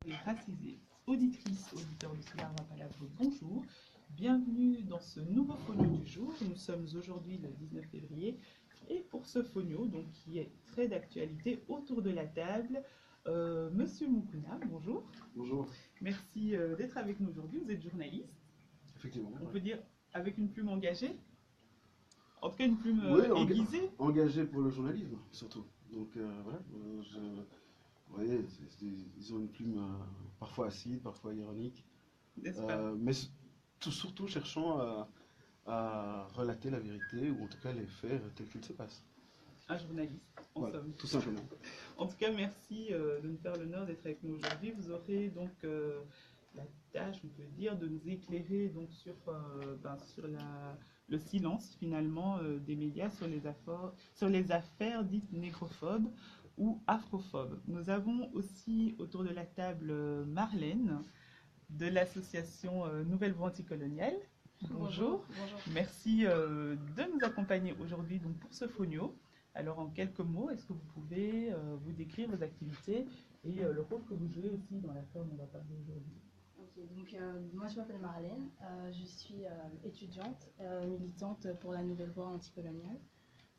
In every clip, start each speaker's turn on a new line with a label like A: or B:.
A: Les racisés, auditrices, auditeurs de Solar Palabre, bonjour. Bienvenue dans ce nouveau phonio du jour. Nous sommes aujourd'hui le 19 février et pour ce phonio, donc, qui est très d'actualité, autour de la table, Monsieur Moukouna, bonjour.
B: Bonjour.
A: Merci d'être avec nous aujourd'hui. Vous êtes journaliste.
B: Effectivement.
A: On peut dire avec une plume engagée. En tout cas, une plume aiguisée.
B: Engagé pour le journalisme, surtout. Donc voilà, vous voyez, ils ont une plume parfois acide, parfois ironique, mais surtout cherchant à relater la vérité, ou en tout cas les faits tels qu'ils se passent.
A: Un journaliste, en
B: voilà,
A: somme.
B: Tout simplement.
A: En tout cas, merci de nous faire l'honneur d'être avec nous aujourd'hui. Vous aurez donc la tâche, on peut dire, de nous éclairer donc sur le silence finalement des médias sur les affaires dites négrophobes ou afrophobes. Nous avons aussi autour de la table Marlène de l'association Nouvelle Voix Anticoloniale. Bonjour.
C: Bonjour.
A: Merci de nous accompagner aujourd'hui donc pour ce phonio. Alors en quelques mots, est-ce que vous pouvez vous décrire vos activités et le rôle que vous jouez aussi dans l'affaire dont on va parler aujourd'hui?
C: Ok, donc moi je m'appelle Marlène, je suis étudiante, militante pour la Nouvelle Voix Anticoloniale.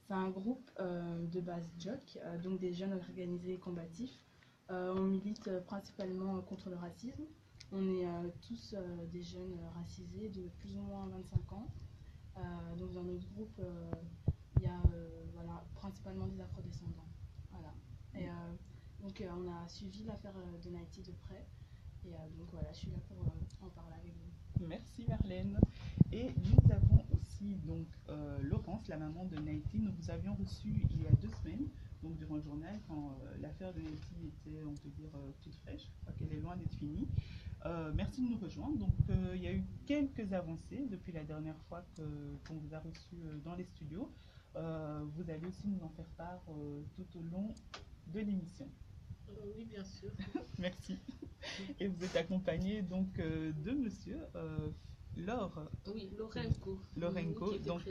C: C'est un groupe de base JOC, donc des jeunes organisés combatifs. On milite principalement contre le racisme. On est tous des jeunes racisés de plus ou moins 25 ans. Donc dans notre groupe, il y a principalement des afrodescendants. Voilà. Et donc on a suivi l'affaire de Naïti de près. Et donc voilà, je suis là pour en parler avec vous.
A: Merci Marlène. Et nous avons aussi donc Laurence, la maman de Naïti. Nous vous avions reçu il y a 2 semaines, donc durant le journal, quand l'affaire de Naïti était, on peut dire, toute fraîche. Je crois qu'elle est loin d'être finie. Merci de nous rejoindre. Donc il y a eu quelques avancées depuis la dernière fois qu'on vous a reçu dans les studios. Vous allez aussi nous en faire part tout au long de l'émission.
D: Oui, bien sûr.
A: Merci. Et vous êtes accompagné donc de monsieur Laure.
D: Oui, Lorenco.
A: Lorenco,
D: qui
A: donc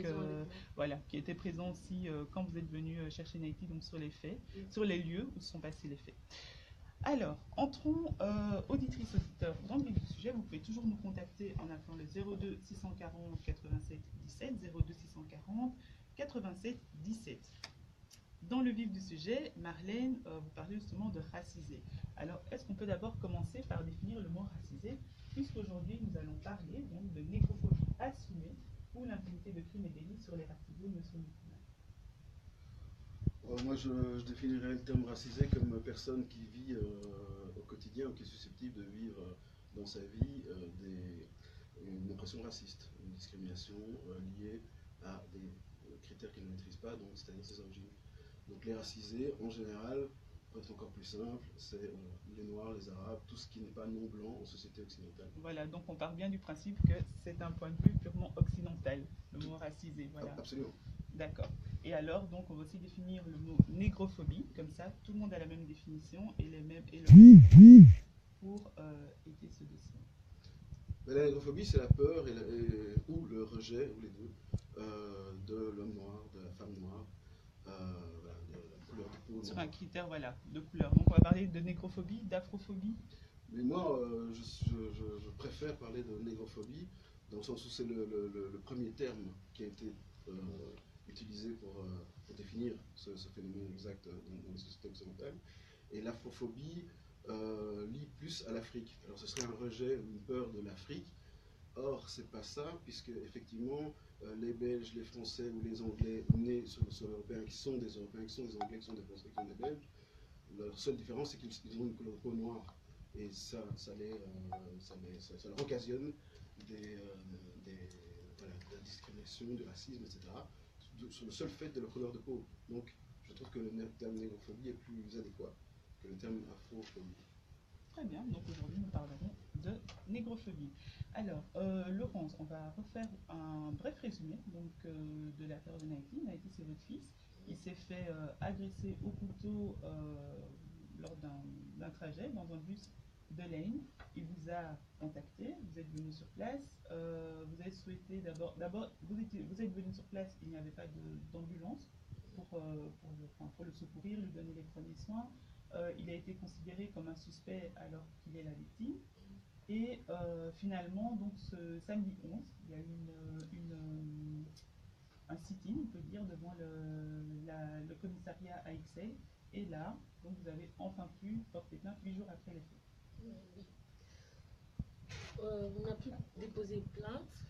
A: voilà, qui était présent aussi quand vous êtes venu chercher Naïti donc sur les faits, sur les lieux où sont passés les faits. Alors, entrons auditrices, auditeurs dans le vif du sujet. Vous pouvez toujours nous contacter en appelant le 02 640 87 17, 02 640 87 17. Dans le vif du sujet, Marlène, vous parlez justement de racisé. Alors, est-ce qu'on peut d'abord commencer par définir le mot racisé, puisqu'aujourd'hui nous allons parler donc de négrophobie assumée ou l'impunité de crimes et délits sur les racisés, monsieur Moukouna?
B: Moi, je définirais le terme racisé comme personne qui vit au quotidien ou qui est susceptible de vivre dans sa vie une oppression raciste, une discrimination liée à des critères qu'il ne maîtrise pas, donc c'est-à-dire ses origines. Donc les racisés, en général, pour être encore plus simple, c'est les Noirs, les Arabes, tout ce qui n'est pas non blanc en société occidentale.
A: Voilà, donc on part bien du principe que c'est un point de vue purement occidental, le mot racisé. Voilà.
B: Absolument.
A: D'accord. Et alors, donc, on va aussi définir le mot négrophobie, comme ça, tout le monde a la même définition et le même pour aider ce dossier.
B: Mais la négrophobie, c'est la peur ou le rejet, ou les deux, de l'homme noir, de la femme noire, de la couleur de peau.
A: Sur un critère, voilà, de couleur. Donc, on va parler de négrophobie, d'afrophobie.
B: Mais moi, je préfère parler de négrophobie, dans le sens où c'est le premier terme qui a été utilisé pour définir ce phénomène exact dans les sociétés occidentales. Et l'afrophobie lie plus à l'Afrique. Alors ce serait un rejet ou une peur de l'Afrique. Or, c'est pas ça, puisque effectivement, les Belges, les Français ou les Anglais nés sur le sol européen, qui sont des Européens, qui sont des Anglais, qui sont des Français, qui sont des Belges, leur seule différence, c'est qu'ils ont une couleur de peau noire. Et ça leur occasionne de la discrimination, du racisme, etc., sur le seul fait de leur couleur de peau. Donc, je trouve que le terme négrophobie est plus adéquat que le terme afrophobie.
A: Très bien, donc aujourd'hui nous parlerons de négrophobie. Alors, Laurence, on va refaire un bref résumé donc, de l'affaire de Naïti. Naïti, c'est votre fils. Il s'est fait agresser au couteau lors d'un trajet dans un bus de Lane. Il vous a contacté, vous êtes venu sur place, vous avez souhaité d'abord vous êtes venu sur place, il n'y avait pas d'ambulance pour le secourir, lui donner les premiers soins. Il a été considéré comme un suspect alors qu'il est la Et finalement, donc ce samedi 11, il y a eu un sit-in, on peut dire, devant le commissariat à Ixelles. Et là, donc vous avez enfin pu porter plainte 8 jours après les faits.
D: Oui. On a pu déposer plainte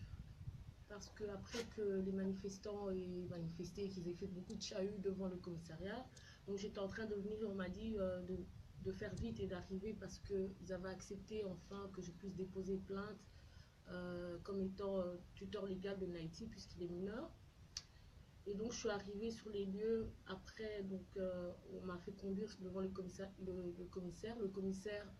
D: parce que après que les manifestants aient manifesté, qu'ils aient fait beaucoup de chahuts devant le commissariat, donc j'étais en train de venir, on m'a dit de faire vite et d'arriver parce qu'ils avaient accepté enfin que je puisse déposer plainte comme étant tuteur légal de Naïti puisqu'il est mineur. Et donc je suis arrivée sur les lieux après, donc on m'a fait conduire devant le commissaire. Le commissaire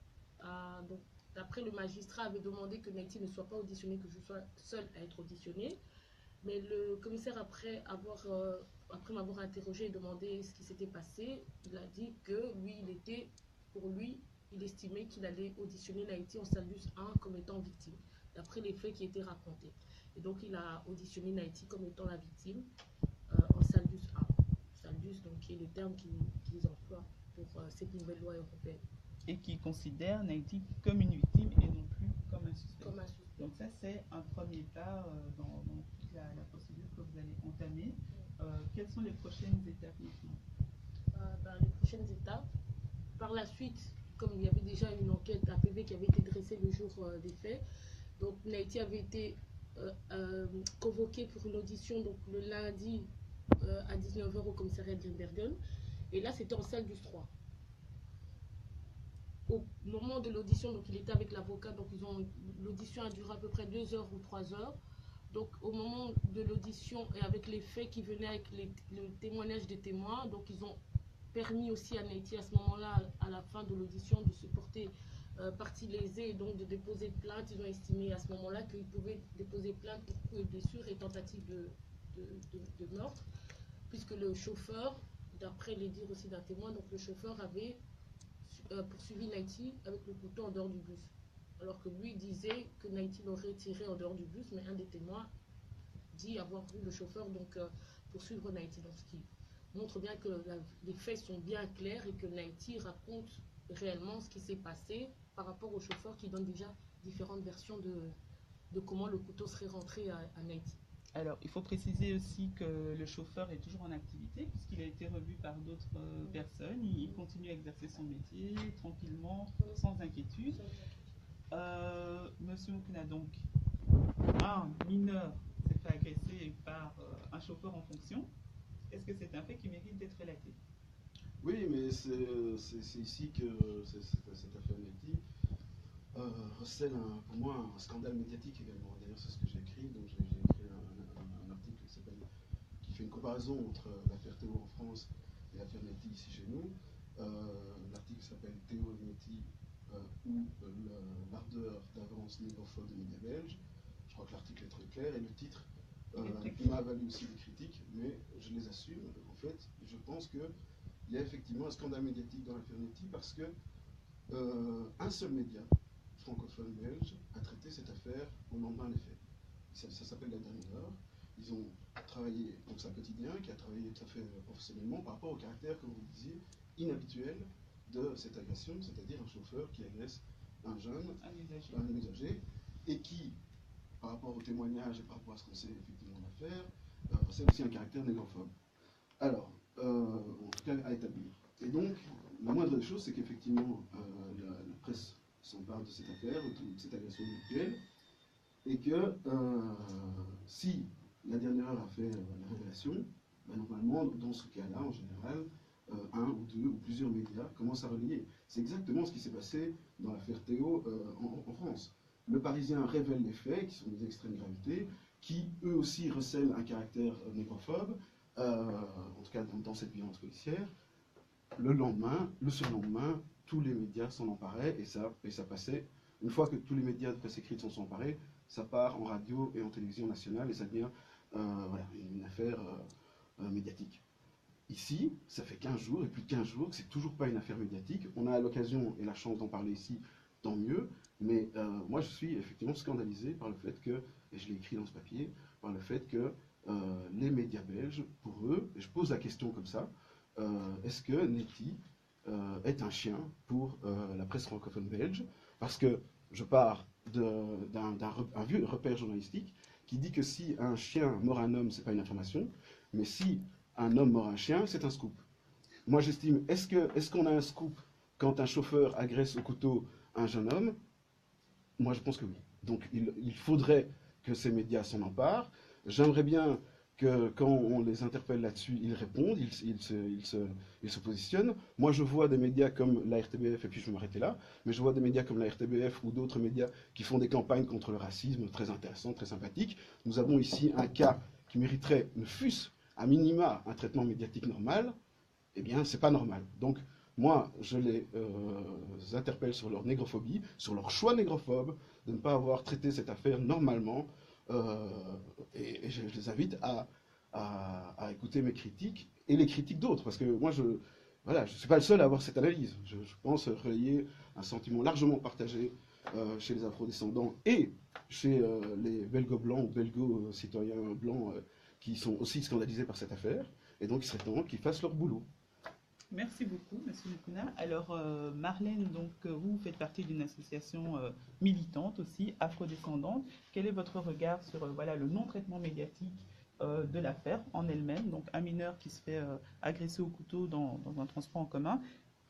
D: a donc, d'après le magistrat, avait demandé que Naïti ne soit pas auditionné, que je sois seule à être auditionnée. Mais le commissaire, après m'avoir interrogé et demandé ce qui s'était passé, il a dit que lui, il estimait qu'il allait auditionner Naïti en Saldus 1 comme étant victime, d'après les faits qui étaient racontés. Et donc il a auditionné Naïti comme étant la victime en Saldus 1. Saldus, donc, qui est le terme qu'ils emploient pour cette nouvelle loi européenne.
A: Et qui considère Naïti comme une victime et non plus comme un suspect. Donc ça, c'est un premier pas dans toute la procédure que vous allez entamer. Quelles sont les prochaines étapes maintenant?
D: Les prochaines étapes, par la suite, comme il y avait déjà une enquête APV qui avait été dressée le jour des faits, donc Naïti avait été convoqué pour une audition donc, le lundi à 19 h au commissariat de Grimbergen. Et là, c'était en salle du 3. Au moment de l'audition, donc il était avec l'avocat, donc l'audition a duré à peu près 2 heures ou 3 heures. Donc au moment de l'audition et avec les faits qui venaient avec le témoignage des témoins, donc ils ont permis aussi à Naïti à ce moment-là, à la fin de l'audition, de se porter partie lésée et donc de déposer plainte. Ils ont estimé à ce moment-là qu'ils pouvaient déposer plainte pour coups et blessures et tentative de meurtre, puisque le chauffeur, d'après les dires aussi d'un témoin, donc le chauffeur avait poursuivi Naïti avec le couteau en dehors du bus. Alors que lui disait que Naïti l'aurait tiré en dehors du bus, mais un des témoins dit avoir vu le chauffeur donc poursuivre Naïti. Donc ce qui montre bien que les faits sont bien clairs et que Naïti raconte réellement ce qui s'est passé par rapport au chauffeur qui donne déjà différentes versions de comment le couteau serait rentré à Naïti.
A: Alors, il faut préciser aussi que le chauffeur est toujours en activité puisqu'il a été revu par d'autres personnes. Il continue à exercer son métier tranquillement, sans inquiétude. Monsieur Mukuna, donc, un mineur s'est fait agresser par un chauffeur en fonction. Est-ce que c'est un fait qui mérite d'être relaté?
B: Oui, mais c'est ici que cette affaire Naïti recèle pour moi un scandale médiatique également. D'ailleurs, c'est ce que j'ai écrit. Donc, j'ai écrit un article qui fait une comparaison entre l'affaire Théo en France et l'affaire Naïti ici chez nous. L'article s'appelle Théo et Naïti ou l'ardeur d'avance négrophobe des médias belges. Je crois que l'article est très clair et le titre m'a valu aussi des critiques, mais je les assume. En fait, je pense qu'il y a effectivement un scandale médiatique dans l'affaire Naïti parce que un seul média francophone belge a traité cette affaire au lendemain des faits. Ça s'appelle La Dernière Heure. Ils ont travaillé, donc c'est un quotidien qui a travaillé tout à fait professionnellement par rapport au caractère, comme vous le disiez, inhabituel de cette agression, c'est-à-dire un chauffeur qui agresse un jeune, un usager, et qui, par rapport au témoignage et par rapport à ce qu'on sait effectivement de l'affaire, c'est aussi un caractère négrophobe. Alors, en tout cas à établir. Et donc, la moindre des choses, c'est qu'effectivement, la presse s'empare de cette affaire, de cette agression virtuelle, et que si La Dernière Heure a fait la révélation, ben, normalement, dans ce cas-là, en général, un ou deux ou plusieurs médias commencent à relayer. C'est exactement ce qui s'est passé dans l'affaire Théo en France. Le Parisien révèle les faits, qui sont des extrêmes gravité, qui eux aussi recèlent un caractère négrophobe, en tout cas dans cette violence policière. Le surlendemain, tous les médias s'en emparaient et ça passait. Une fois que tous les médias de presse écrite s'en sont emparés, ça part en radio et en télévision nationale et ça devient voilà, une affaire médiatique. Ici, ça fait 15 jours et plus de 15 jours que c'est toujours pas une affaire médiatique. On a l'occasion et la chance d'en parler ici, tant mieux. Mais moi, je suis effectivement scandalisé par le fait que, et je l'ai écrit dans ce papier, par le fait que les médias belges, pour eux, et je pose la question comme ça, est-ce que Naïti est un chien pour la presse francophone belge? Parce que je pars d'un vieux repère journalistique qui dit que si un chien mord un homme, c'est pas une information, mais si un homme mord un chien, c'est un scoop. Moi, j'estime, est-ce qu'on a un scoop quand un chauffeur agresse au couteau un jeune homme? Moi, je pense que oui. Donc, il faudrait que ces médias s'en emparent. J'aimerais bien que, quand on les interpelle là-dessus, ils répondent, ils se positionnent. Moi, je vois des médias comme la RTBF, et puis je vais m'arrêter là, mais je vois des médias comme la RTBF ou d'autres médias qui font des campagnes contre le racisme très intéressantes, très sympathiques. Nous avons ici un cas qui mériterait, ne fût-ce à minima, un traitement médiatique normal. Eh bien, c'est pas normal. Donc, moi, je les interpelle sur leur négrophobie, sur leur choix négrophobe, de ne pas avoir traité cette affaire normalement. Et je les invite à écouter mes critiques et les critiques d'autres. Parce que moi, je ne suis pas le seul à avoir cette analyse. Je pense relayer un sentiment largement partagé chez les afrodescendants et chez les belgo-blancs ou belgo-citoyens blancs qui sont aussi scandalisés par cette affaire. Et donc, il serait temps qu'ils fassent leur boulot.
A: Merci beaucoup, Monsieur Mukuna. Alors, Marlène, donc, vous faites partie d'une association militante aussi, afrodescendante. Quel est votre regard sur voilà, le non-traitement médiatique de l'affaire en elle-même? Donc, un mineur qui se fait agresser au couteau dans un transport en commun.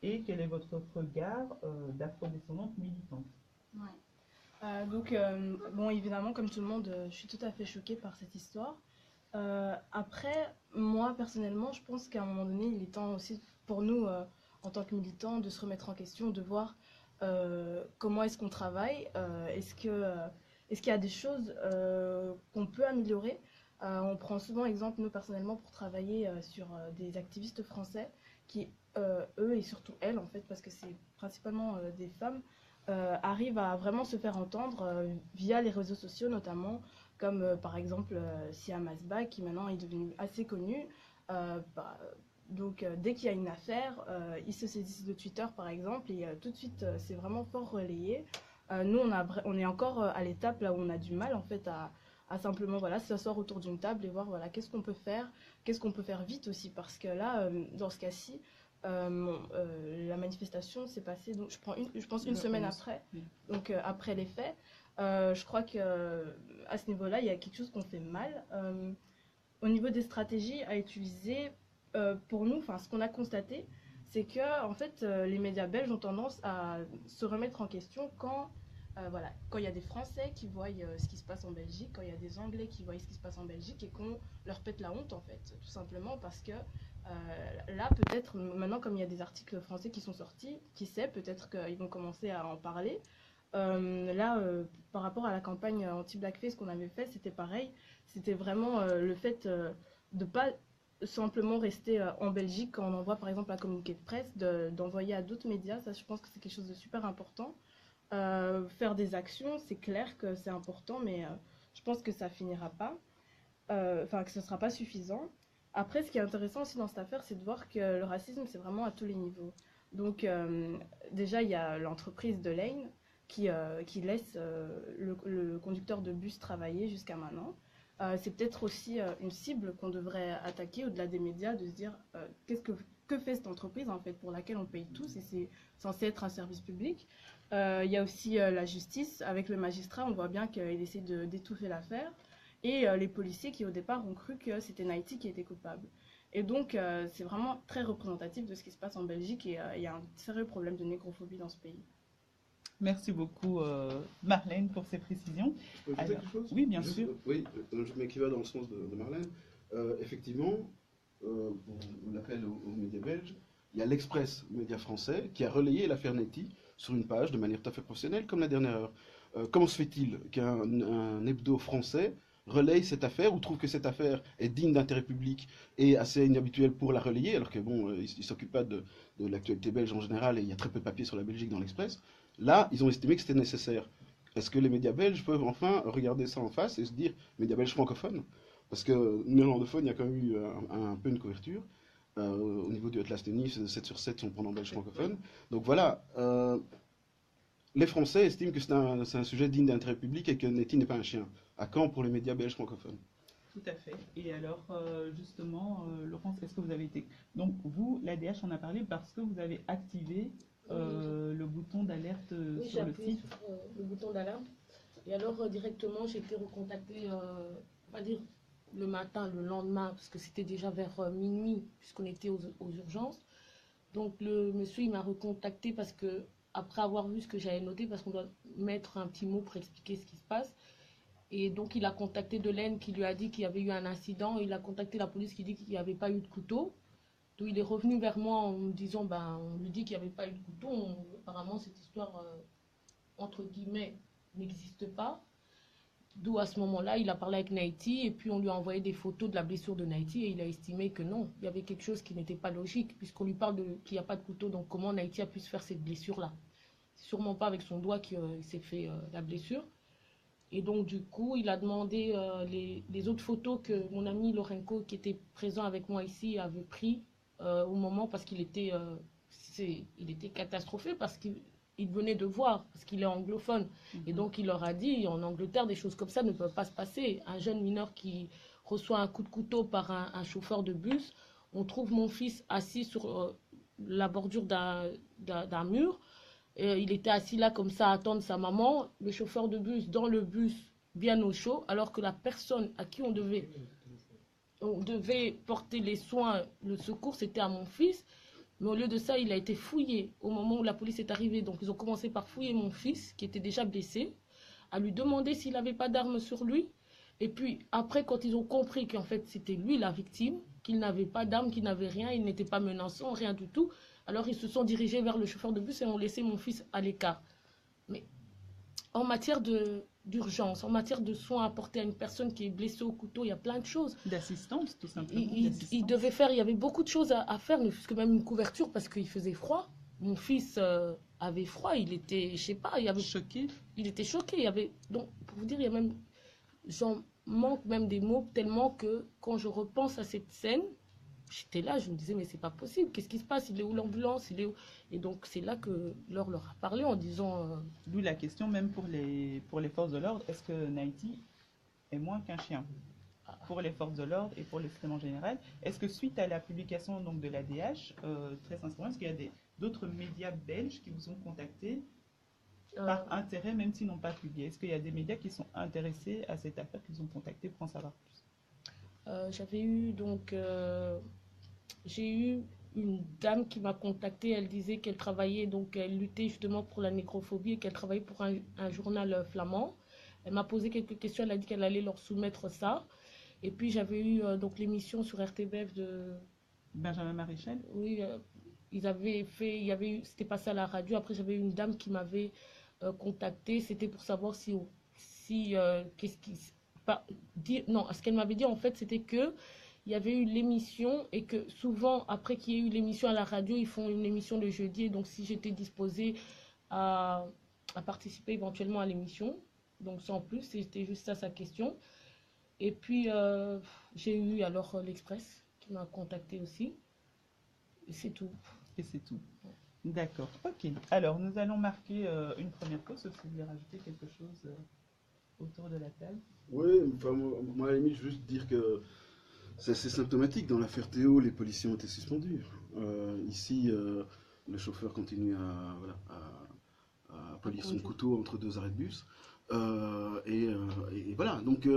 A: Et quel est votre regard d'afrodescendante militante?
C: Bon, évidemment, comme tout le monde, je suis tout à fait choquée par cette histoire. Après, moi, personnellement, je pense qu'à un moment donné, il est temps aussi pour nous, en tant que militants, de se remettre en question, de voir comment est-ce qu'on travaille, est-ce qu'il y a des choses qu'on peut améliorer. On prend souvent exemple, nous, personnellement, pour travailler sur des activistes français qui, eux, et surtout elles, en fait, parce que c'est principalement des femmes, arrivent à vraiment se faire entendre via les réseaux sociaux, notamment, comme par exemple Siam Asba, qui maintenant est devenu assez connu. Donc, dès qu'il y a une affaire, ils se saisissent de Twitter, par exemple, et tout de suite, c'est vraiment fort relayé. Nous, on est encore à l'étape là où on a du mal, en fait, à simplement voilà, s'asseoir autour d'une table et voir voilà, qu'est-ce qu'on peut faire vite aussi, parce que là, dans ce cas-ci, la manifestation s'est passée, donc je pense une semaine après, donc après les faits. Je crois qu'à ce niveau-là, il y a quelque chose qu'on fait mal. Au niveau des stratégies à utiliser, pour nous, ce qu'on a constaté, c'est que en fait, les médias belges ont tendance à se remettre en question quand il y a des Français qui voient ce qui se passe en Belgique, quand il y a des Anglais qui voient ce qui se passe en Belgique et qu'on leur pète la honte, en fait, tout simplement parce que là, peut-être, maintenant, comme il y a des articles français qui sont sortis, qui sait, peut-être qu'ils vont commencer à en parler. Par rapport à la campagne anti-blackface qu'on avait fait, c'était pareil. C'était vraiment le fait de ne pas simplement rester en Belgique quand on envoie par exemple un communiqué de presse, d'envoyer à d'autres médias. Ça, je pense que c'est quelque chose de super important. Faire des actions, c'est clair que c'est important, mais je pense que ça finira pas. Que ce ne sera pas suffisant. Après, ce qui est intéressant aussi dans cette affaire, c'est de voir que le racisme, c'est vraiment à tous les niveaux. Donc, déjà, il y a l'entreprise de Lane qui laisse le conducteur de bus travailler jusqu'à maintenant. C'est peut-être aussi une cible qu'on devrait attaquer au-delà des médias, de se dire que fait cette entreprise en fait pour laquelle on paye tous et c'est censé être un service public. Il y a aussi la justice avec le magistrat, on voit bien qu'il essaie d'étouffer l'affaire et les policiers qui au départ ont cru que c'était Naïti qui était coupable. Et donc c'est vraiment très représentatif de ce qui se passe en Belgique et il y a un sérieux problème de négrophobie dans ce pays.
A: Merci beaucoup, Marlène, pour ces précisions.
B: Je peux ajouter quelque chose?
A: Oui, bien sûr.
B: Oui, mais qui va dans le sens de Marlène. Effectivement, on l'appelle aux médias belges, il y a l'Express média français qui a relayé l'affaire Neti sur une page de manière tout à fait professionnelle, comme la dernière heure. Comment se fait-il qu'un hebdo français relaye cette affaire ou trouve que cette affaire est digne d'intérêt public et assez inhabituelle pour la relayer, alors que bon, il ne s'occupe pas de l'actualité belge en général et il y a très peu de papier sur la Belgique dans l'Express. Là, ils ont estimé que c'était nécessaire. Est-ce que les médias belges peuvent enfin regarder ça en face et se dire, médias belges francophones? Parce que néerlandophone, il y a quand même eu un peu une couverture. Au niveau du Atlas Tennis, 7 sur 7 sont pendant belges francophones. Donc voilà, les Français estiment que c'est un sujet digne d'intérêt public et que Neti n'est pas un chien. À quand pour les médias belges francophones?
A: Tout à fait. Et alors, justement, Laurence, est-ce que vous avez été... Donc, vous, l'ADH en a parlé parce que vous avez activé le bouton d'alerte sur le site.
D: Sur le bouton d'alarme. Et alors, directement, j'ai été recontactée, on va dire, le matin, le lendemain, parce que c'était déjà vers minuit, puisqu'on était aux urgences. Donc, le monsieur, il m'a recontacté parce que, après avoir vu ce que j'avais noté, parce qu'on doit mettre un petit mot pour expliquer ce qui se passe. Et donc, il a contacté Delaine qui lui a dit qu'il y avait eu un incident. Il a contacté la police qui dit qu'il n'y avait pas eu de couteau. Donc, il est revenu vers moi en me disant, ben, on lui dit qu'il n'y avait pas eu de couteau. Apparemment, cette histoire, entre guillemets, n'existe pas. D'où à ce moment-là, il a parlé avec Naïti et puis on lui a envoyé des photos de la blessure de Naïti et il a estimé que non, il y avait quelque chose qui n'était pas logique puisqu'on lui parle qu'il n'y a pas de couteau. Donc, comment Naïti a pu se faire cette blessure-là? C'est sûrement pas avec son doigt qu'il s'est fait la blessure. Et donc, du coup, il a demandé les autres photos que mon ami Lorenko, qui était présent avec moi ici, avait pris au moment parce qu'il était, il était catastrophé parce qu'il venait de voir, parce qu'il est anglophone. Et donc, il leur a dit, en Angleterre, des choses comme ça ne peuvent pas se passer. Un jeune mineur qui reçoit un coup de couteau par un chauffeur de bus, on trouve mon fils assis sur la bordure d'un mur. Il était assis là comme ça à attendre sa maman, le chauffeur de bus dans le bus bien au chaud, alors que la personne à qui on devait porter les soins, le secours, c'était à mon fils. Mais au lieu de ça, il a été fouillé au moment où la police est arrivée. Donc ils ont commencé par fouiller mon fils, qui était déjà blessé, à lui demander s'il n'avait pas d'arme sur lui. Et puis après, quand ils ont compris qu'en fait c'était lui la victime, qu'il n'avait pas d'arme, qu'il n'avait rien, il n'était pas menaçant, rien du tout, alors ils se sont dirigés vers le chauffeur de bus et ont laissé mon fils à l'écart. Mais en matière d'urgence, en matière de soins apportés à une personne qui est blessée au couteau, il y a plein de choses.
A: D'assistance, tout simplement.
D: Il devait faire, il y avait beaucoup de choses à faire, ne fût-ce que même une couverture parce qu'il faisait froid. Mon fils avait froid, il était, je sais pas, il avait
A: choqué.
D: Il était choqué. Il y avait, donc, pour vous dire, il y a même, j'en manque même des mots tellement que quand je repense à cette scène, j'étais là, je me disais, mais c'est pas possible, qu'est-ce qui se passe? Il est où l'ambulance? Il est où? Et donc, c'est là que Laure leur a parlé en disant.
A: D'où la question, même pour les forces de l'ordre, est-ce que Naïti est moins qu'un chien? Pour les forces de l'ordre et pour le système en général, est-ce que suite à la publication donc, de l'ADH, très sincèrement, est-ce qu'il y a d'autres médias belges qui vous ont contacté par intérêt, même s'ils n'ont pas publié? Est-ce qu'il y a des médias qui sont intéressés à cette affaire, qui vous ont contacté pour en savoir plus?
D: J'avais eu donc j'ai eu une dame qui m'a contactée. Elle disait qu'elle travaillait, donc elle luttait justement pour la négrophobie et qu'elle travaillait pour un journal flamand. Elle m'a posé quelques questions, elle a dit qu'elle allait leur soumettre ça. Et puis j'avais eu donc l'émission sur RTBF de
A: Benjamin Maréchal.
D: Oui, ils avaient fait, il y avait eu, c'était passé à la radio. Après j'avais eu une dame qui m'avait contactée, c'était pour savoir qu'est-ce qui non, ce qu'elle m'avait dit en fait, c'était que il y avait eu l'émission et que souvent après qu'il y ait eu l'émission à la radio, ils font une émission le jeudi. Et donc si j'étais disposée à participer éventuellement à l'émission, donc sans plus, c'était juste ça sa question. Et puis j'ai eu alors l'Express qui m'a contacté aussi. Et c'est tout.
A: Et c'est tout. D'accord. Ok. Alors nous allons marquer une première pause. Si vous voulez rajouter quelque chose autour de la table.
B: Oui, enfin, moi à la limite, juste dire que c'est assez symptomatique. Dans l'affaire Théo, les policiers ont été suspendus. Ici, le chauffeur continue à polir son couteau entre deux arrêts de bus. Et voilà, donc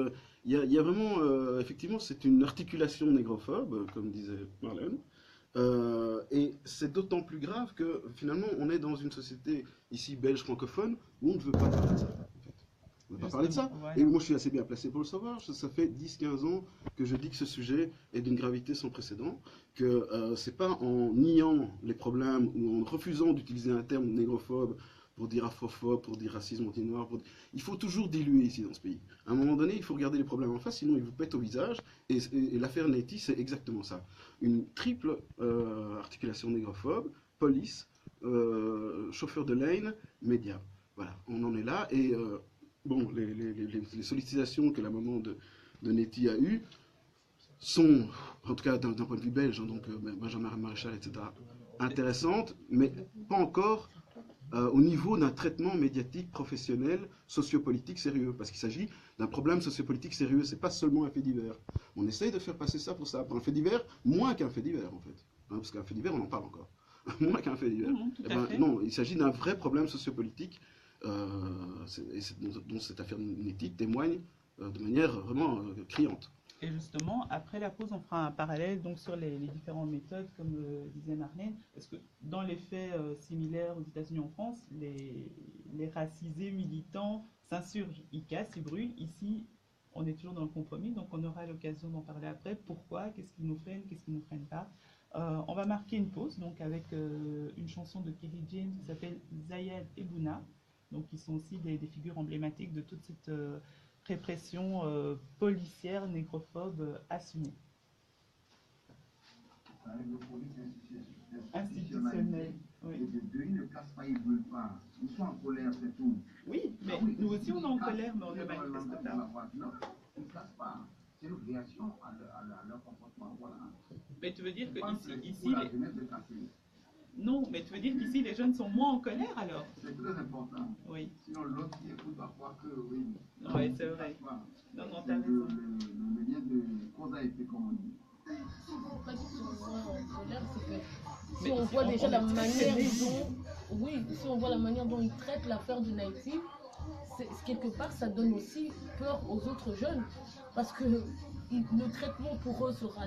B: il y a vraiment, effectivement, c'est une articulation négrophobe, comme disait Marlène. Et c'est d'autant plus grave que finalement, on est dans une société ici belge francophone où on ne veut pas parler de ça. On ne va pas parler de ça.
A: Voilà.
B: Et moi, je suis assez bien placé pour le savoir. Ça fait 10-15 ans que je dis que ce sujet est d'une gravité sans précédent, que c'est pas en niant les problèmes ou en refusant d'utiliser un terme négrophobe pour dire afrophobe, pour dire racisme anti-noir. Il faut toujours diluer ici dans ce pays. À un moment donné, il faut regarder les problèmes en face, sinon ils vous pètent au visage. Et l'affaire Naïti, c'est exactement ça. Une triple articulation négrophobe, police, chauffeur de lane, médias. Voilà, on en est là. Et bon, les sollicitations que la maman de Naïti a eues sont, en tout cas d'un point de vue belge, hein, donc Benjamin Maréchal, etc., intéressantes, mais pas encore au niveau d'un traitement médiatique, professionnel, sociopolitique sérieux, parce qu'il s'agit d'un problème sociopolitique sérieux, c'est pas seulement un fait divers. On essaye de faire passer ça pour un fait divers, moins qu'un fait divers en fait, hein, parce qu'un fait divers on en parle encore, moins qu'un fait divers.
A: Non,
B: Non, il s'agit d'un vrai problème sociopolitique dont cette affaire Neti témoigne de manière vraiment criante.
A: Et justement, après la pause, on fera un parallèle donc, sur les différentes méthodes, comme disait Marlène, parce que dans les faits similaires aux États-Unis et en France, les racisés militants s'insurgent, ils cassent, ils brûlent. Ici, on est toujours dans le compromis, donc on aura l'occasion d'en parler après. Pourquoi? Qu'est-ce qui nous freine? Qu'est-ce qui ne nous freine pas? On va marquer une pause donc avec une chanson de Kerry James qui s'appelle Zayed et Bouna, donc qui sont aussi des figures emblématiques de toute cette répression policière, négrophobe assumée.
E: Le police
A: Institutionnel. Oui.
E: Et de deux, ils ne cassent pas, ils ne veulent pas. Ils sont en colère, c'est tout.
A: Oui, mais
E: Ah oui,
A: nous aussi on est en
E: cassent,
A: colère, mais on ne manifeste pas.
E: Non, ils ne cassent pas. C'est une réaction à leur comportement. Voilà.
A: Mais tu veux dire que ici
E: la jeunesse est cassée.
A: Non, mais tu veux dire qu'ici les jeunes sont moins en colère alors?
E: C'est très important.
A: Oui.
E: Sinon l'autre qui écoute va croire que oui.
A: Oui, c'est vrai. Non, non, t'as raison.
E: Le lien de cause à effet, comme on dit.
D: Pas qu'ils sont moins en colère, c'est que si on voit déjà la manière dont, oui, si on voit la manière dont ils traitent l'affaire de Naïti, quelque part ça donne aussi peur aux autres jeunes, parce que le traitement pour eux sera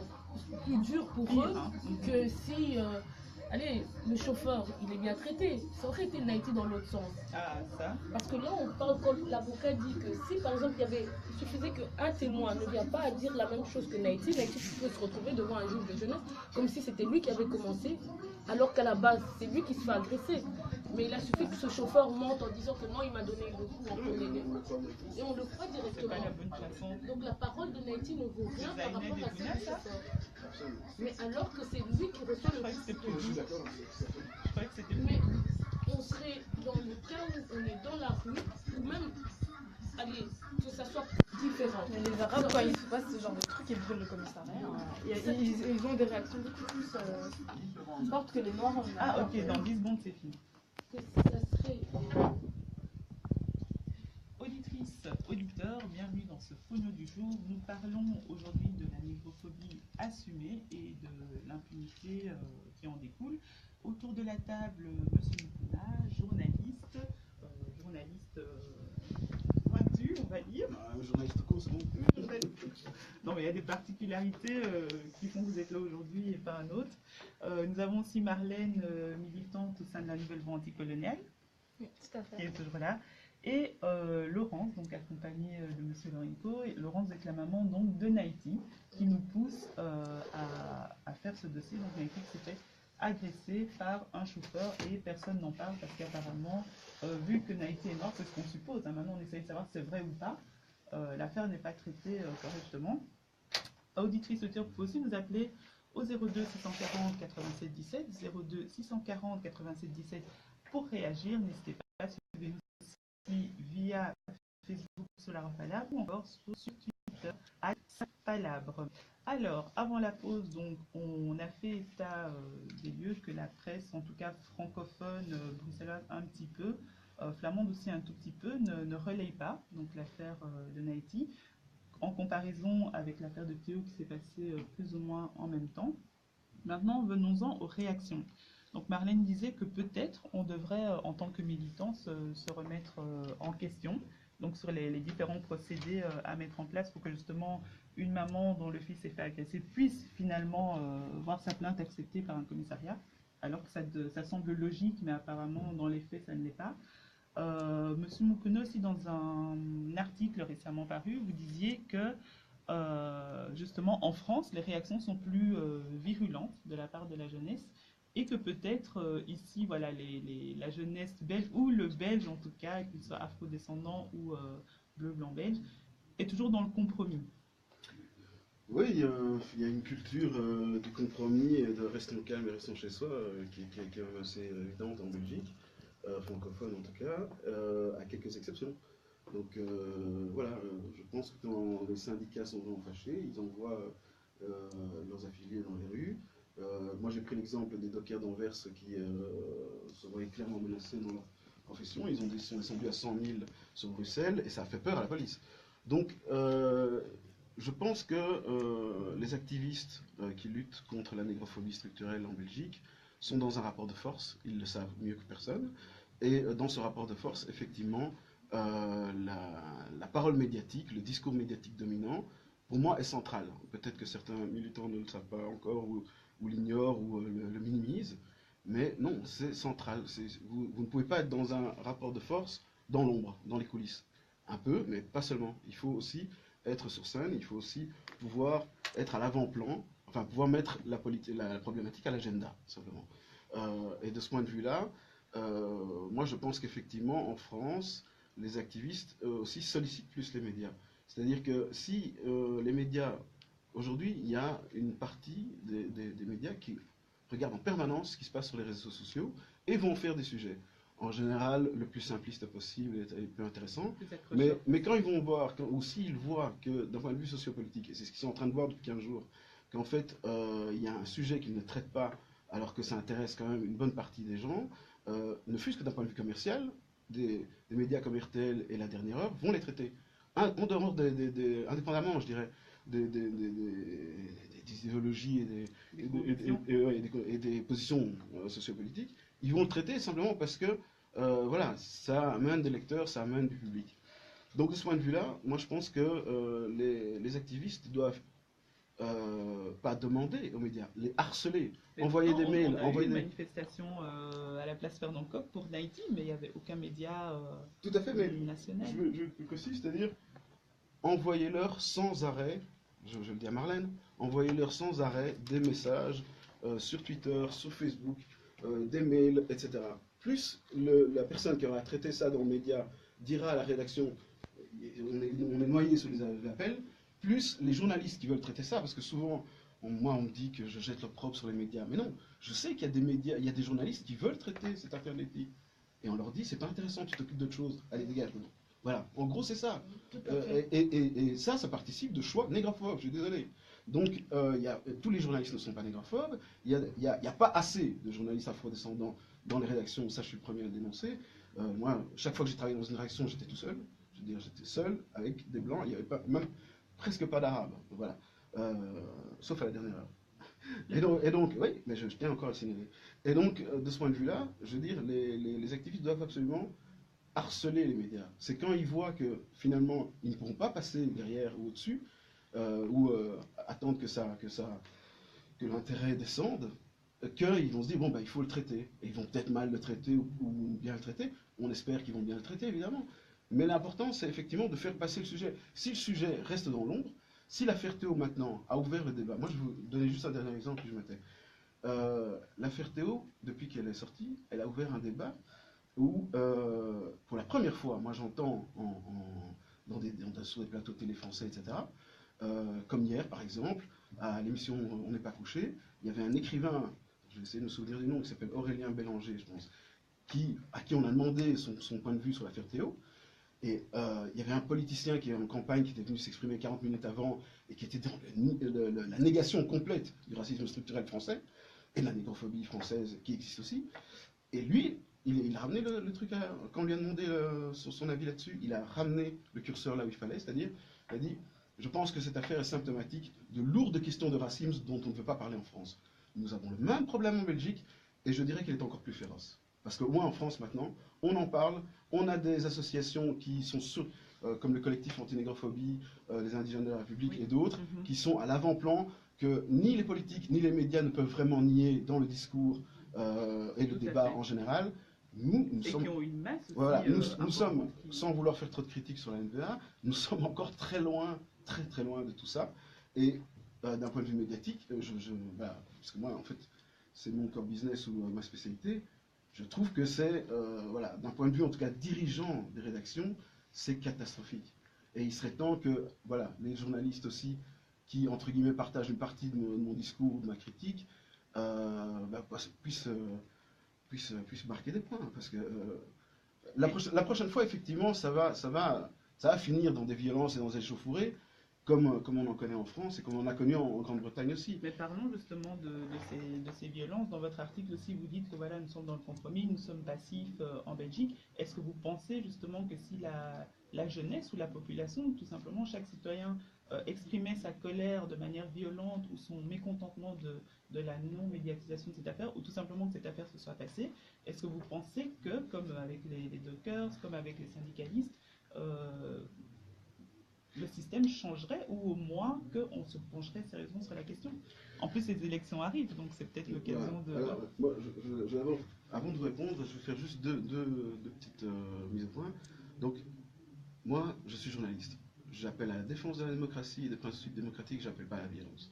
D: plus dur pour eux que si, allez, le chauffeur il est bien traité, ça aurait été Naïti dans l'autre sens.
A: Ah, ça.
D: Parce que là, on parle comme l'avocat dit que si par exemple il suffisait qu'un témoin ne vient pas à dire la même chose que Naïti peut se retrouver devant un juge de jeunesse comme si c'était lui qui avait commencé, alors qu'à la base c'est lui qui se fait agresser. Mais il a suffi que ce chauffeur mente en disant que non, il m'a donné le coup en premier lieu. Et on le croit directement.
A: C'est pas la bonne façon.
D: Donc la parole de Naïti ne vaut rien par rapport à celle du chauffeur. Mais alors que c'est lui qui reçoit le coup.
B: Je suis d'accord.
A: Je croyais que c'était
D: Mais on serait dans le cas où on est dans la rue, ou même, allez, que ça soit différent.
C: Mais les Arabes, quand il se passe ce genre de truc, ils brûlent le commissariat. Ils ont des réactions beaucoup plus fortes que les Noirs en général.
A: Ah, ok, dans 10 secondes, c'est fini.
D: Que ça serait.
A: Auditrices, auditeurs, bienvenue dans ce phono du jour. Nous parlons aujourd'hui de la négrophobie assumée et de l'impunité qui en découle. Autour de la table, Monsieur Nicolas, journaliste pointu, on va dire.
B: Journaliste tout court, c'est bon.
A: Non, mais il y a des particularités qui font que vous êtes là aujourd'hui et pas un autre. Nous avons aussi Marlène, militante au sein de la Nouvelle Voie anticoloniale,
C: Oui, tout à
A: qui
C: fait.
A: est toujours là. Et Laurence, donc accompagnée de Monsieur Lorenco. Et Laurence est la maman donc, de Naïti, qui nous pousse à faire ce dossier. Donc Naïti qui s'est fait agresser par un chauffeur et personne n'en parle parce qu'apparemment, vu que Naïti est mort, c'est ce qu'on suppose, hein, maintenant on essaye de savoir si c'est vrai ou pas, l'affaire n'est pas traitée correctement. Auditrice, auditeur, vous pouvez aussi nous appeler au 02 640 87 17, 02 640 87 17 pour réagir. N'hésitez pas, suivez-nous aussi via Facebook Solar Palabre ou encore sur Twitter à Palabre. Alors, avant la pause, donc, on a fait état des lieux que la presse, en tout cas francophone, bruxelloise un petit peu, flamande aussi un tout petit peu, ne relaye pas, donc l'affaire de Naïti, en comparaison avec l'affaire de Théo qui s'est passée plus ou moins en même temps. Maintenant, venons-en aux réactions. Donc Marlène disait que peut-être on devrait, en tant que militant, se remettre en question, donc sur les différents procédés à mettre en place pour que justement une maman dont le fils s'est fait agresser puisse finalement voir sa plainte acceptée par un commissariat, alors que ça semble logique, mais apparemment dans les faits ça ne l'est pas. Monsieur Moukono aussi dans un article récemment paru, vous disiez que justement en France les réactions sont plus virulentes de la part de la jeunesse et que peut-être ici voilà la jeunesse belge ou le belge en tout cas, qu'il soit afro-descendant ou bleu blanc belge, est toujours dans le compromis.
B: Oui, il y a une culture du compromis et de restons calmes et restons chez soi qui est quand même assez évidente en Belgique, francophone en tout cas, à quelques exceptions. Donc voilà, je pense que quand les syndicats sont vraiment fâchés, ils envoient leurs affiliés dans les rues. Moi j'ai pris l'exemple des dockers d'Anvers qui se voyaient clairement menacés dans leur profession. Ils sont descendus à 100 000 sur Bruxelles et ça a fait peur à la police. Donc je pense que les activistes qui luttent contre la négrophobie structurelle en Belgique sont dans un rapport de force, ils le savent mieux que personne. Et dans ce rapport de force, effectivement, la parole médiatique, le discours médiatique dominant, pour moi, est central. Peut-être que certains militants ne le savent pas encore, ou l'ignorent, ou le minimisent, mais non, c'est central. Vous ne pouvez pas être dans un rapport de force dans l'ombre, dans les coulisses. Un peu, mais pas seulement. Il faut aussi être sur scène, il faut aussi pouvoir être à l'avant-plan, enfin pouvoir mettre la problématique à l'agenda, simplement. Et de ce point de vue-là, moi je pense qu'effectivement, en France, les activistes aussi sollicitent plus les médias. C'est-à-dire que si les médias, aujourd'hui, il y a une partie des médias qui regardent en permanence ce qui se passe sur les réseaux sociaux et vont faire des sujets. En général, le plus simpliste possible et plus intéressant. Mais quand ils vont voir, ou s'ils voient que d'un point de vue sociopolitique, et c'est ce qu'ils sont en train de voir depuis 15 jours, qu'en fait, il y a un sujet qu'ils ne traitent pas, alors que ça intéresse quand même une bonne partie des gens, ne fût-ce que d'un point de vue commercial, des médias comme RTL et La Dernière Heure vont les traiter. En dehors indépendamment, je dirais, des idéologies et des positions sociopolitiques, ils vont le traiter simplement parce que voilà, ça amène des lecteurs, ça amène du public. Donc de ce point de vue-là, moi je pense que les activistes doivent pas demander aux médias, les harceler, envoyer des mails,
A: envoyer des manifestations à la place Fernand Coq pour Haïti, mais il n'y avait aucun média
B: tout à fait, mais
A: national.
B: Je précise, c'est-à-dire envoyez-leur sans arrêt, je le dis à Marlène, envoyez-leur sans arrêt des messages sur Twitter, sur Facebook, des mails, etc. Plus la personne qui aura traité ça dans le média dira à la rédaction, on est noyé sous les appels, plus les journalistes qui veulent traiter ça, parce que souvent, moi on me dit que je jette l'opprobre sur les médias, mais non, je sais qu'il y a des médias, il y a des journalistes qui veulent traiter cette affaire d'éthique, et on leur dit, c'est pas intéressant, tu t'occupes d'autre chose, allez dégage maintenant. Voilà, en gros c'est ça. Et ça participe de choix négrophobes, je suis désolé. Donc tous les journalistes ne sont pas négrophobes, il n'y a pas assez de journalistes afrodescendants dans les rédactions, ça je suis le premier à le dénoncer. Moi, chaque fois que j'ai travaillé dans une rédaction, j'étais tout seul. Je veux dire, j'étais seul avec des blancs, il n'y avait pas, même presque pas d'arabes. Voilà. Sauf à La Dernière Heure. Et donc, oui, mais je tiens encore à le signaler. Et donc, de ce point de vue-là, je veux dire, les activistes doivent absolument harceler les médias. C'est quand ils voient que finalement ils ne pourront pas passer derrière ou au-dessus, ou attendre que l'intérêt descende, qu'ils vont se dire bon bah il faut le traiter. Et ils vont peut-être mal le traiter ou bien le traiter. On espère qu'ils vont bien le traiter évidemment. Mais l'important c'est effectivement de faire passer le sujet. Si le sujet reste dans l'ombre, si l'affaire Théo maintenant a ouvert le débat, moi je vais vous donner juste un dernier exemple que je mettais. L'affaire Théo, depuis qu'elle est sortie, elle a ouvert un débat où, pour la première fois, moi j'entends sur des plateaux de télé français, etc., comme hier par exemple, à l'émission On n'est pas couché, il y avait un écrivain, je vais essayer de me souvenir du nom, qui s'appelle Aurélien Bélanger, je pense, à qui on a demandé son point de vue sur l'affaire Théo. Et il y avait un politicien qui est en campagne, qui était venu s'exprimer 40 minutes avant, et qui était dans la négation complète du racisme structurel français, et de la négrophobie française qui existe aussi. Et lui, il a ramené le truc, quand on lui a demandé son avis là-dessus, il a ramené le curseur là où il fallait, c'est-à-dire, il a dit, je pense que cette affaire est symptomatique de lourdes questions de racisme dont on ne peut pas parler en France. Nous avons le même problème en Belgique, et je dirais qu'il est encore plus féroce. Parce qu'au moins en France maintenant, on en parle, on a des associations qui sont comme le collectif anti-négrophobie, les indigènes de la République et d'autres, qui sont à l'avant-plan, que ni les politiques ni les médias ne peuvent vraiment nier dans le discours et le débat en général. Nous sommes,
A: qui ont une masse aussi,
B: voilà, nous sommes, sans vouloir faire trop de critiques sur la NVA, nous sommes encore très loin de tout ça. Et d'un point de vue médiatique, voilà, parce que moi, en fait, c'est mon core business ou ma spécialité, je trouve que c'est, voilà, d'un point de vue en tout cas dirigeant des rédactions, c'est catastrophique. Et il serait temps que, voilà, les journalistes aussi, qui entre guillemets partagent une partie de mon discours, de ma critique, puissent marquer des points. Parce que la prochaine fois, effectivement, ça va finir dans des violences et dans des échauffourées, comme on en connaît en France et comme on en a connu en Grande-Bretagne aussi.
A: Mais parlons justement de ces violences. Dans votre article aussi, vous dites que voilà, nous sommes dans le compromis, nous sommes passifs en Belgique. Est-ce que vous pensez justement que si la jeunesse ou la population, tout simplement chaque citoyen, exprimait sa colère de manière violente ou son mécontentement de la non-médiatisation de cette affaire, ou tout simplement que cette affaire se soit passée, est-ce que vous pensez que, comme avec les dockers, comme avec les syndicalistes, système changerait ou au moins qu'on se pencherait sérieusement sur la question. En plus, les élections arrivent, donc c'est peut-être l'occasion de...
B: Alors, moi, avant de répondre, je vais faire juste deux petites mises au point. Donc, moi, je suis journaliste. J'appelle à la défense de la démocratie et des principes démocratiques, j'appelle pas à la violence.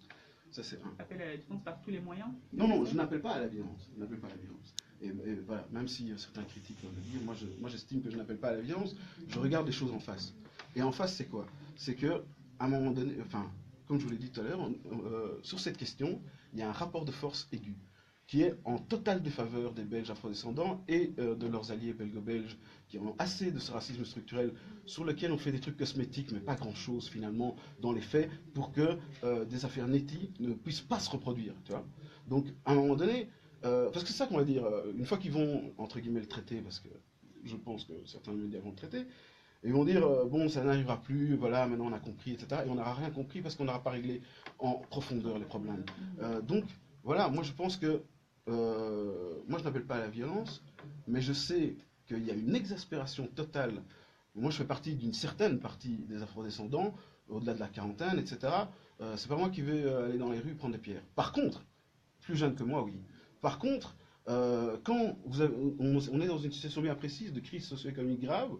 B: Ça, c'est un.
A: Appel à la défense par tous les moyens?
B: Non, je n'appelle pas à la violence. Je n'appelle pas à la violence. Et voilà, même si certains critiques peuvent le dire, moi j'estime que je n'appelle pas à la violence, je regarde les choses en face. Et en face, c'est quoi? C'est que, à un moment donné, enfin, comme je vous l'ai dit tout à l'heure, sur cette question, il y a un rapport de force aigu, qui est en totale défaveur des Belges afrodescendants et de leurs alliés belgo-belges, qui ont assez de ce racisme structurel sur lequel on fait des trucs cosmétiques, mais pas grand-chose finalement dans les faits, pour que des affaires netties ne puissent pas se reproduire. Tu vois. Donc, à un moment donné, parce que c'est ça qu'on va dire, une fois qu'ils vont, entre guillemets, le traiter, parce que je pense que certains médias vont le traiter, ils vont dire, bon, ça n'arrivera plus, voilà, maintenant on a compris, etc. Et on n'aura rien compris parce qu'on n'aura pas réglé en profondeur les problèmes. Donc, voilà, moi je pense que, moi je n'appelle pas à la violence, mais je sais qu'il y a une exaspération totale. Moi je fais partie d'une certaine partie des afrodescendants, au-delà de la quarantaine, etc. C'est pas moi qui vais aller dans les rues prendre des pierres. Par contre, plus jeune que moi, oui. Par contre, quand on est dans une situation bien précise de crise socio-économique grave,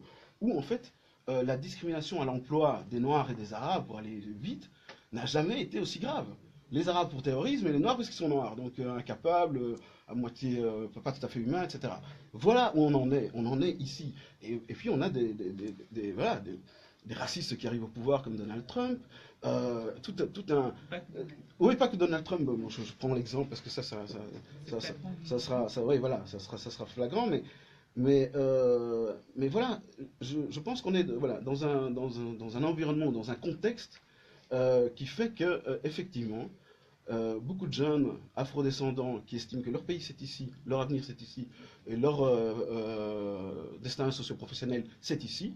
B: où en fait la discrimination à l'emploi des Noirs et des Arabes, pour aller vite, n'a jamais été aussi grave. Les Arabes pour terrorisme et les Noirs parce qu'ils sont Noirs, donc incapables, à moitié pas tout à fait humains, etc. Voilà où on en est ici. Et puis on a voilà, des racistes qui arrivent au pouvoir comme Donald Trump, tout un... oui, pas que Donald Trump, bon, je prends l'exemple parce que ça sera flagrant, mais voilà, je pense qu'on est voilà, dans un environnement, dans un contexte qui fait que, effectivement, beaucoup de jeunes afrodescendants qui estiment que leur pays c'est ici, leur avenir c'est ici, et leur destin socio-professionnel c'est ici,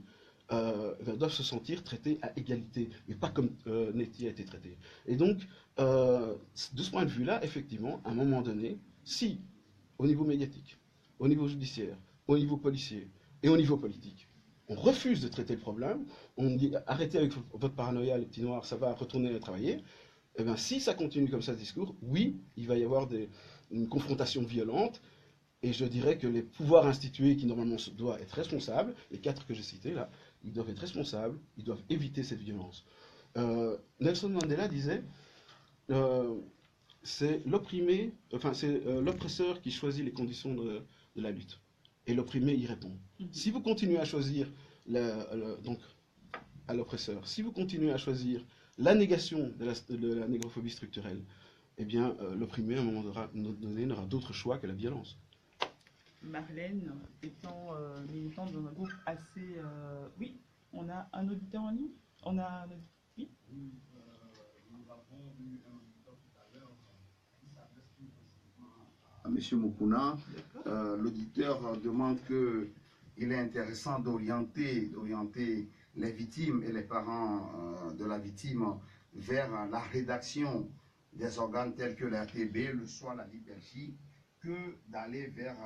B: doivent se sentir traités à égalité, et pas comme Nettie a été traité. Et donc, de ce point de vue-là, effectivement, à un moment donné, si, au niveau médiatique, au niveau judiciaire, au niveau policier et au niveau politique, on refuse de traiter le problème, on dit arrêtez avec votre paranoïa, les petits noirs, ça va retourner travailler, et bien si ça continue comme ça ce discours, oui, il va y avoir une confrontation violente, et je dirais que les pouvoirs institués qui normalement doivent être responsables, les 4 que j'ai cités là, ils doivent être responsables, ils doivent éviter cette violence. Nelson Mandela disait, c'est l'opprimé, enfin c'est l'oppresseur qui choisit les conditions de la lutte. Et l'opprimé y répond. Si vous continuez à choisir donc à l'oppresseur, si vous continuez à choisir la négation de la négrophobie structurelle, eh bien l'opprimé à un moment donné n'aura d'autre choix que la violence.
A: Marlène, étant militante dans un groupe assez... Oui, on a un auditeur en ligne? On a... Oui.
E: Nous avons eu un auditeur tout à l'heure qui s'adresse plus précisément à M. Moukouna. L'auditeur demande qu'il est intéressant d'orienter les victimes et les parents de la victime vers la rédaction des organes tels que la RTB, le soin, la Libelgie, que d'aller vers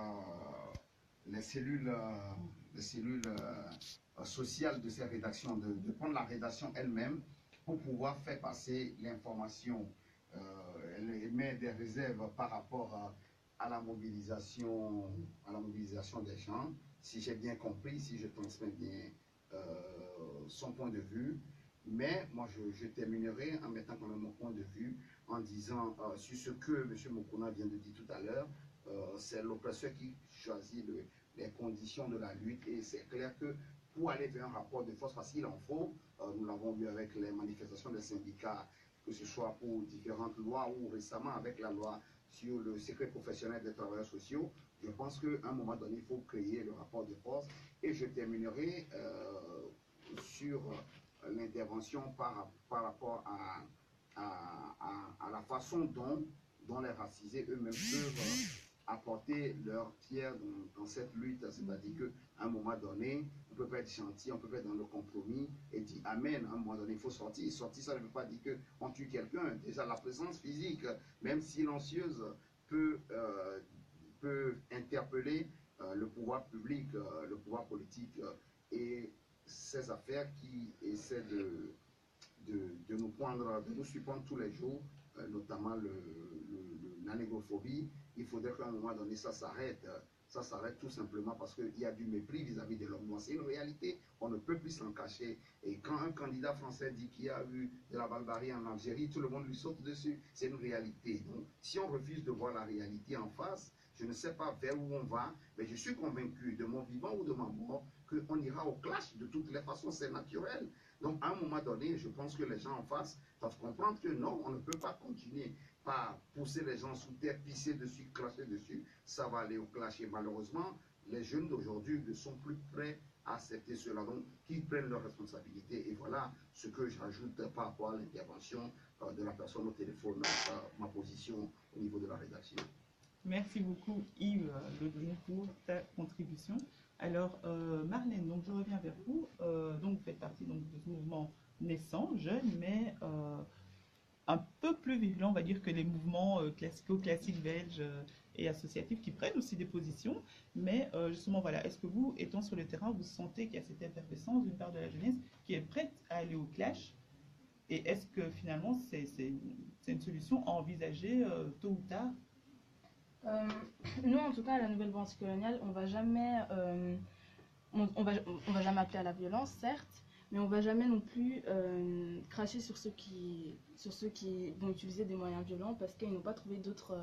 E: les cellules sociales de ces rédactions, de prendre la rédaction elle-même pour pouvoir faire passer l'information. Elle émet des réserves par rapport à la mobilisation des gens, si j'ai bien compris, si je transmets bien son point de vue. Mais moi, je terminerai en mettant quand même mon point de vue en disant sur ce que M. Moukouna vient de dire tout à l'heure, c'est l'oppresseur qui choisit les conditions de la lutte, et c'est clair que pour aller vers un rapport de force, parce qu'il en faut, nous l'avons vu avec les manifestations des syndicats, que ce soit pour différentes lois ou récemment avec la loi sur le secret professionnel des travailleurs sociaux, je pense qu'à un moment donné, il faut créer le rapport de force. Et je terminerai sur l'intervention par rapport à la façon dont les racisés eux-mêmes peuvent apporter leur pierre dans cette lutte. C'est-à-dire qu'à un moment donné, on ne peut pas être gentil, on ne peut pas être dans le compromis et dire amen. À un moment donné, il faut sortir. Sortir, ça ne veut pas dire qu'on tue quelqu'un. Déjà, la présence physique, même silencieuse, peut interpeller le pouvoir public, le pouvoir politique et ces affaires qui essaient de nous surprendre tous les jours, notamment la négrophobie. Il faudrait qu'à un moment donné, ça s'arrête. Ça s'arrête tout simplement parce qu'il y a du mépris vis-à-vis de l'homme noir. C'est une réalité, on ne peut plus s'en cacher. Et quand un candidat français dit qu'il y a eu de la barbarie en Algérie, tout le monde lui saute dessus. C'est une réalité. Donc, si on refuse de voir la réalité en face, je ne sais pas vers où on va, mais je suis convaincu, de mon vivant ou de ma mort, qu'on ira au clash. De toutes les façons, c'est naturel. Donc, à un moment donné, je pense que les gens en face doivent comprendre que non, on ne peut pas continuer par pousser les gens sous terre, pisser dessus, cracher dessus. Ça va aller au clash. Et malheureusement, les jeunes d'aujourd'hui ne sont plus prêts à accepter cela. Donc, qu'ils prennent leurs responsabilités. Et voilà ce que j'ajoute par rapport à l'intervention de la personne au téléphone, ma position au niveau de la rédaction.
A: Merci beaucoup Yves Ledru pour ta contribution. Alors Marlène, donc je reviens vers vous. Donc vous faites partie donc, de ce mouvement naissant, jeune, mais un peu plus virulent, on va dire, que les mouvements classiques belges et associatifs qui prennent aussi des positions. Mais justement, voilà, est-ce que vous, étant sur le terrain, vous sentez qu'il y a cette effervescence d'une part de la jeunesse qui est prête à aller au clash? Et est-ce que finalement c'est une solution à envisager tôt ou tard?
C: Nous, en tout cas, à la Nouvelle Voie anticoloniale, on va jamais appeler à la violence, certes, mais on va jamais non plus cracher sur ceux qui vont utiliser des moyens violents parce qu'ils n'ont pas trouvé d'autres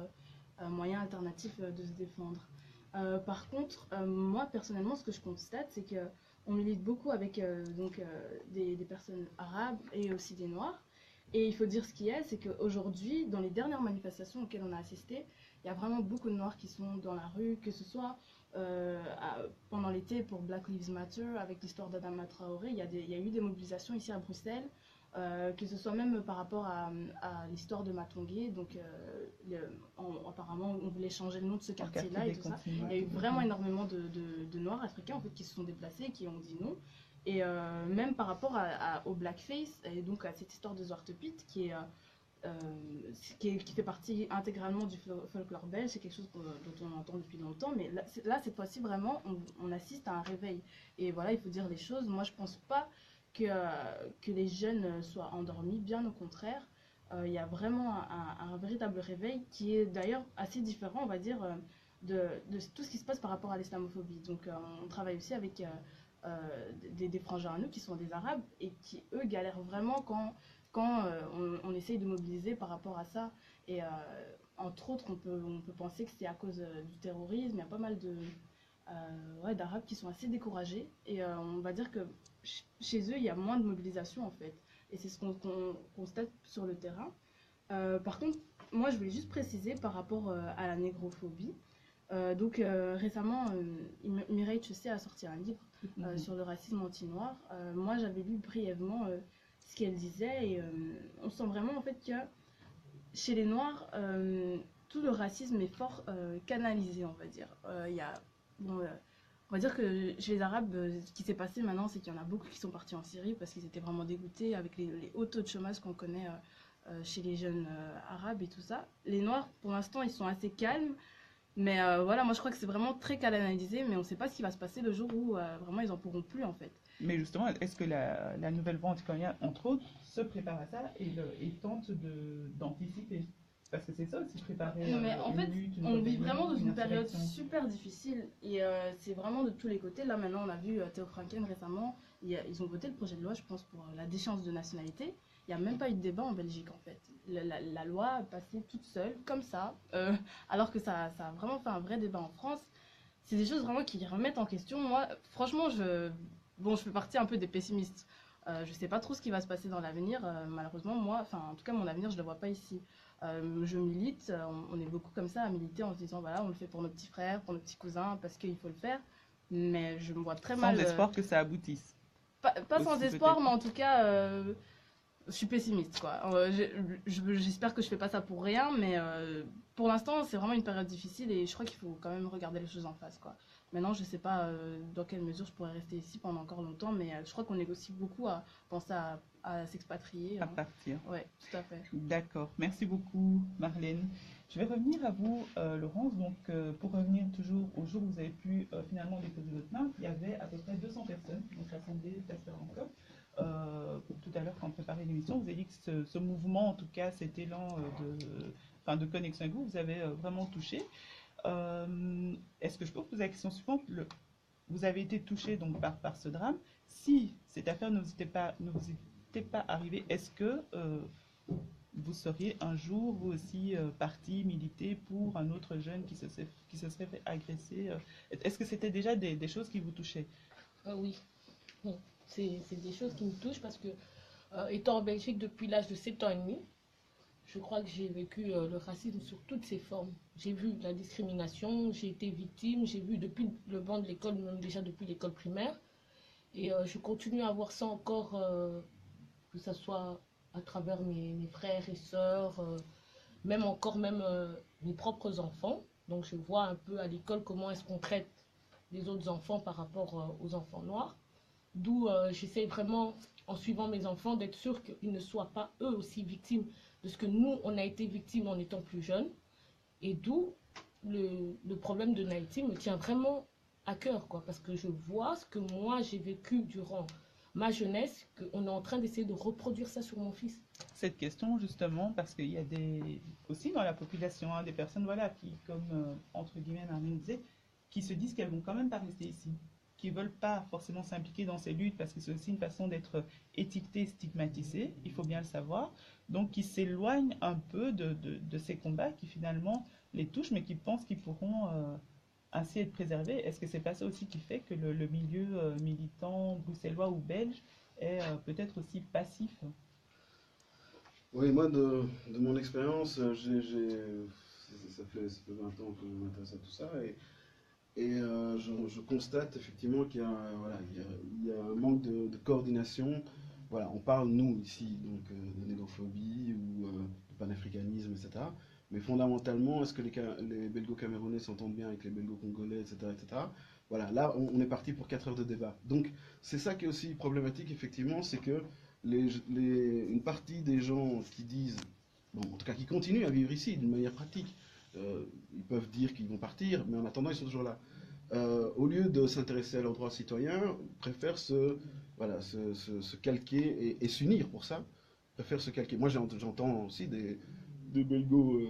C: moyens alternatifs de se défendre. Par contre, moi personnellement, ce que je constate, c'est que on milite beaucoup avec des personnes arabes et aussi des noirs. Et il faut dire ce qu'il y a, c'est qu'aujourd'hui, dans les dernières manifestations auxquelles on a assisté, il y a vraiment beaucoup de noirs qui sont dans la rue, que ce soit pendant l'été pour Black Lives Matter, avec l'histoire d'Adama Traoré, il y a eu des mobilisations ici à Bruxelles, que ce soit même par rapport à l'histoire de Matongué. Donc, apparemment, on voulait changer le nom de ce quartier-là et tout ça. Il y a eu vraiment énormément de noirs africains en fait, qui se sont déplacés, qui ont dit non. Et même par rapport au blackface, et donc à cette histoire de Zwarte Piet, qui fait partie intégralement du folklore belge, c'est quelque chose dont on entend depuis longtemps, mais là cette fois-ci vraiment on assiste à un réveil. Et voilà, il faut dire les choses, moi je pense pas que les jeunes soient endormis, bien au contraire. Il y a vraiment un véritable réveil qui est d'ailleurs assez différent, on va dire, de tout ce qui se passe par rapport à l'islamophobie. Donc on travaille aussi avec des frangins à nous qui sont des arabes et qui eux galèrent vraiment quand on essaye de mobiliser par rapport à ça. Et entre autres, on peut penser que c'est à cause du terrorisme. Il y a pas mal d'Arabes qui sont assez découragés. Et on va dire que chez eux, il y a moins de mobilisation en fait. Et c'est ce qu'on constate sur le terrain. Par contre, moi, je voulais juste préciser par rapport à la négrophobie. Récemment, Mireille Tchessé a sorti un livre sur le racisme anti-noir. Moi, j'avais lu brièvement ce qu'elle disait et on sent vraiment en fait que chez les Noirs, tout le racisme est fort canalisé, on va dire. On va dire que chez les Arabes, ce qui s'est passé maintenant, c'est qu'il y en a beaucoup qui sont partis en Syrie parce qu'ils étaient vraiment dégoûtés avec les hauts taux de chômage qu'on connaît chez les jeunes arabes et tout ça. Les Noirs, pour l'instant, ils sont assez calmes. Mais voilà, moi je crois que c'est vraiment très canalisé, mais on ne sait pas ce qui va se passer le jour où vraiment ils n'en pourront plus en fait.
A: Mais justement, est-ce que la nouvelle voie anticoloniale, entre autres, se prépare à ça et tente d'anticiper? Parce que c'est ça aussi, préparer.
C: Non, mais en fait, on vit vraiment dans une période
A: insurrection
C: super difficile et c'est vraiment de tous les côtés. Là maintenant, on a vu Théo Franken récemment, ils ont voté le projet de loi, je pense, pour la déchéance de nationalité. Il n'y a même pas eu de débat en Belgique en fait. La loi est passée toute seule, comme ça, alors que ça a vraiment fait un vrai débat en France. C'est des choses vraiment qui remettent en question. Moi, franchement, je fais partie un peu des pessimistes. Je ne sais pas trop ce qui va se passer dans l'avenir. Malheureusement, moi, en tout cas, mon avenir, je ne le vois pas ici. Je milite, on est beaucoup comme ça à militer en se disant, voilà, on le fait pour nos petits frères, pour nos petits cousins, parce qu'il faut le faire. Mais je me vois très mal...
A: Sans espoir que ça aboutisse.
C: Pas sans espoir, mais en tout cas... je suis pessimiste, quoi. J'espère que je fais pas ça pour rien, mais pour l'instant, c'est vraiment une période difficile et je crois qu'il faut quand même regarder les choses en face, quoi. Maintenant, je sais pas dans quelle mesure je pourrais rester ici pendant encore longtemps, mais je crois qu'on négocie beaucoup à penser à s'expatrier.
A: À partir.
C: Oui, tout à fait.
A: D'accord. Merci beaucoup, Marlène. Je vais revenir à vous, Laurence. Donc, pour revenir toujours au jour où vous avez pu finalement déposer votre main, il y avait à peu près 200 personnes, donc rassemblées place Ferrancop. Tout à l'heure, quand on préparait l'émission, vous avez dit que ce mouvement, en tout cas, cet élan de connexion avec vous, vous avez vraiment touché. Est-ce que je peux vous poser la question suivante? Vous avez été touché donc par ce drame. Si cette affaire ne vous était pas arrivée, est-ce que vous seriez un jour, vous aussi, parti militer pour un autre jeune qui se serait fait agresser? Est-ce que c'était déjà des choses qui vous touchaient?
D: Oui. Oui. C'est des choses qui me touchent parce que, étant en Belgique depuis l'âge de 7 ans et demi, je crois que j'ai vécu le racisme sur toutes ses formes. J'ai vu la discrimination, j'ai été victime, j'ai vu depuis le banc de l'école, même déjà depuis l'école primaire. Et je continue à voir ça encore, que ce soit à travers mes frères et sœurs, même mes propres enfants. Donc je vois un peu à l'école comment est-ce qu'on traite les autres enfants par rapport aux enfants noirs. D'où j'essaie vraiment, en suivant mes enfants, d'être sûre qu'ils ne soient pas eux aussi victimes de ce que nous, on a été victimes en étant plus jeunes. Et d'où le problème de Naïti me tient vraiment à cœur, quoi, parce que je vois ce que moi j'ai vécu durant ma jeunesse, qu'on est en train d'essayer de reproduire ça sur mon fils.
A: Cette question, justement, parce qu'il y a aussi dans la population, des personnes voilà, qui, comme entre guillemets Marlène disait, qui se disent qu'elles vont quand même pas rester ici, qui ne veulent pas forcément s'impliquer dans ces luttes, parce que c'est aussi une façon d'être étiqueté, stigmatisé, il faut bien le savoir, donc qui s'éloignent un peu de ces combats qui finalement les touchent, mais qui pensent qu'ils pourront ainsi être préservés. Est-ce que c'est pas ça aussi qui fait que le milieu militant bruxellois ou belge est peut-être aussi passif?
B: Oui, moi, de mon expérience, ça fait 20 ans que je m'intéresse à tout ça, et je constate effectivement qu'il y a, voilà, il y a un manque de coordination. Voilà, on parle, nous, ici, donc, de négrophobie ou de panafricanisme, etc. Mais fondamentalement, est-ce que les belgo-camerounais s'entendent bien avec les belgo-congolais, etc., etc. Voilà, là, on est parti pour 4 heures de débat. Donc, c'est ça qui est aussi problématique, effectivement, c'est que une partie des gens qui disent, bon, en tout cas qui continuent à vivre ici d'une manière pratique, ils peuvent dire qu'ils vont partir, mais en attendant, ils sont toujours là. Au lieu de s'intéresser à leurs droits citoyens, préfèrent se calquer et s'unir pour ça, préfèrent se calquer. Moi, j'entends aussi des belgos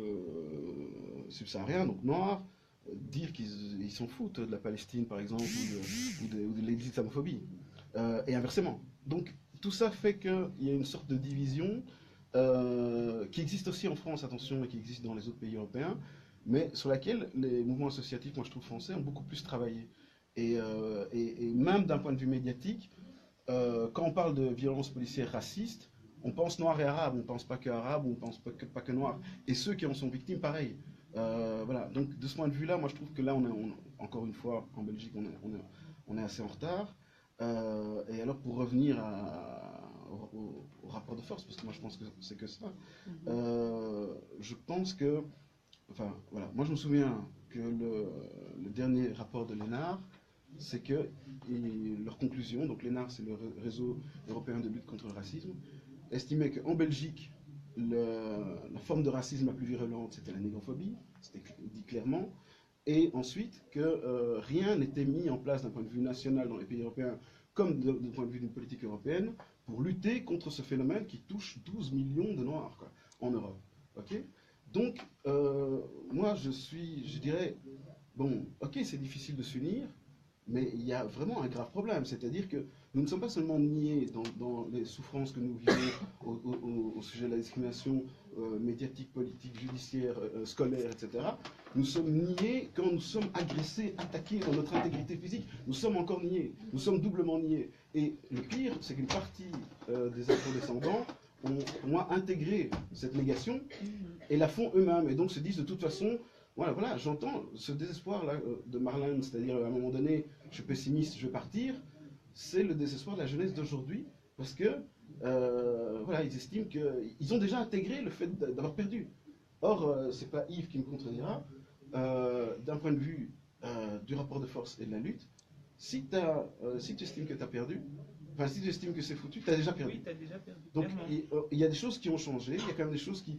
B: subsahariens, donc noirs, dire qu'ils s'en foutent de la Palestine, par exemple, ou de l'islamophobie, et inversement. Donc, tout ça fait qu'il y a une sorte de division qui existe aussi en France, attention, et qui existe dans les autres pays européens, mais sur laquelle les mouvements associatifs, moi je trouve français, ont beaucoup plus travaillé. Et même d'un point de vue médiatique, quand on parle de violences policières racistes, on pense noir et arabe, on ne pense pas que arabe, on ne pense pas que noir. Et ceux qui en sont victimes, pareil. Voilà. Donc de ce point de vue-là, moi je trouve que là, encore une fois, en Belgique, on est assez en retard. Et alors pour revenir au rapport de force, parce que moi je pense que c'est que ça, je pense que, enfin voilà, moi je me souviens que le dernier rapport de l'ENAR, c'est que leur conclusion, donc l'ENAR c'est le réseau européen de lutte contre le racisme, estimait qu'en Belgique, la forme de racisme la plus virulente c'était la négrophobie, c'était dit clairement, et ensuite que rien n'était mis en place d'un point de vue national dans les pays européens comme d'un point de vue d'une politique européenne pour lutter contre ce phénomène qui touche 12 millions de Noirs quoi, en Europe. Okay, donc, moi je dirais, bon, ok, c'est difficile de s'unir, mais il y a vraiment un grave problème, c'est-à-dire que nous ne sommes pas seulement niés dans les souffrances que nous vivons au sujet de la discrimination médiatique, politique, judiciaire, scolaire, etc. Nous sommes niés quand nous sommes agressés, attaqués dans notre intégrité physique. Nous sommes encore niés, nous sommes doublement niés. Et le pire, c'est qu'une partie des afro-descendants ont intégré cette négation et la font eux-mêmes. Et donc se disent de toute façon, voilà, j'entends ce désespoir-là de Marlène, c'est-à-dire à un moment donné, je suis pessimiste, je vais partir. C'est le désespoir de la jeunesse d'aujourd'hui, parce que voilà, ils estiment qu'ils ont déjà intégré le fait d'avoir perdu. Or, c'est pas Yves qui me contredira, d'un point de vue du rapport de force et de la lutte, si tu estimes que tu as perdu, enfin si tu estimes que c'est foutu, tu as déjà perdu.
A: Oui, tu as déjà perdu.
B: Donc il y a des choses qui ont changé, il y a quand même des choses qui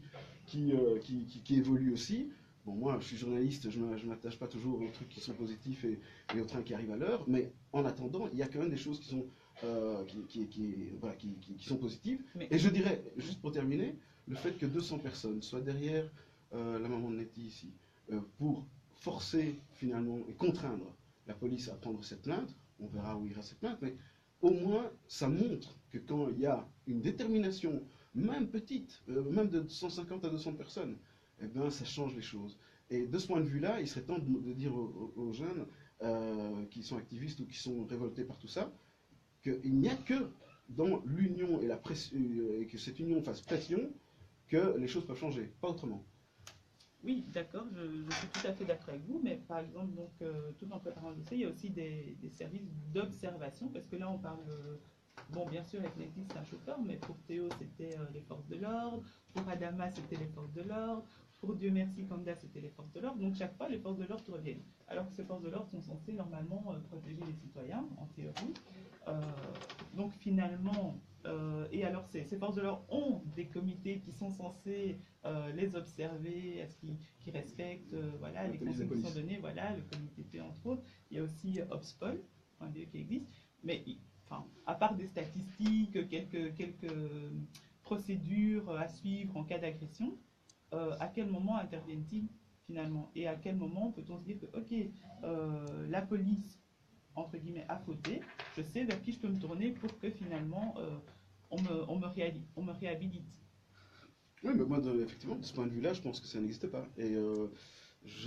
B: évoluent aussi. Bon, moi, je suis journaliste, je ne m'attache pas toujours aux trucs qui sont positifs et aux trains qui arrivent à l'heure, mais en attendant, il y a quand même des choses qui sont qui sont positives.
A: Mais-
B: Et je dirais, juste pour terminer, le fait que 200 personnes soient derrière la maman de Nettie ici, pour forcer finalement et contraindre la police à prendre cette plainte, on verra où ira cette plainte, mais au moins ça montre que quand il y a une détermination, même petite, même de 150 à 200 personnes, eh bien ça change les choses. Et de ce point de vue-là, il serait temps de dire aux jeunes qui sont activistes ou qui sont révoltés par tout ça, qu'il n'y a que dans l'union et et que cette union fasse pression que les choses peuvent changer, pas autrement.
A: Oui, d'accord, je suis tout à fait d'accord avec vous, mais par exemple, donc, tout en préparant le dossier, il y a aussi des services d'observation, parce que là, on parle, bon, bien sûr, avec Nettie, c'est un chauffeur, mais pour Théo, c'était les forces de l'ordre, pour Adama, c'était les forces de l'ordre, pour Dieu merci, Kanda, c'était les forces de l'ordre, donc chaque fois, les forces de l'ordre reviennent. Alors que ces forces de l'ordre sont censées, normalement, protéger les citoyens, en théorie. Donc, finalement, et alors, ces forces de l'ordre ont des comités qui sont censés les observer, à ce qu'ils respectent voilà, les consignes qui sont données, voilà, le comité P entre autres. Il y a aussi Obspol.be qui existe, mais enfin, à part des statistiques, quelques procédures à suivre en cas d'agression, à quel moment interviennent-ils finalement? Et à quel moment peut-on se dire que, ok, la police, entre guillemets, a fauté, je sais vers qui je peux me tourner pour que finalement on me réhabilite.
B: Oui, mais moi, effectivement, de ce point de vue-là, je pense que ça n'existe pas. Et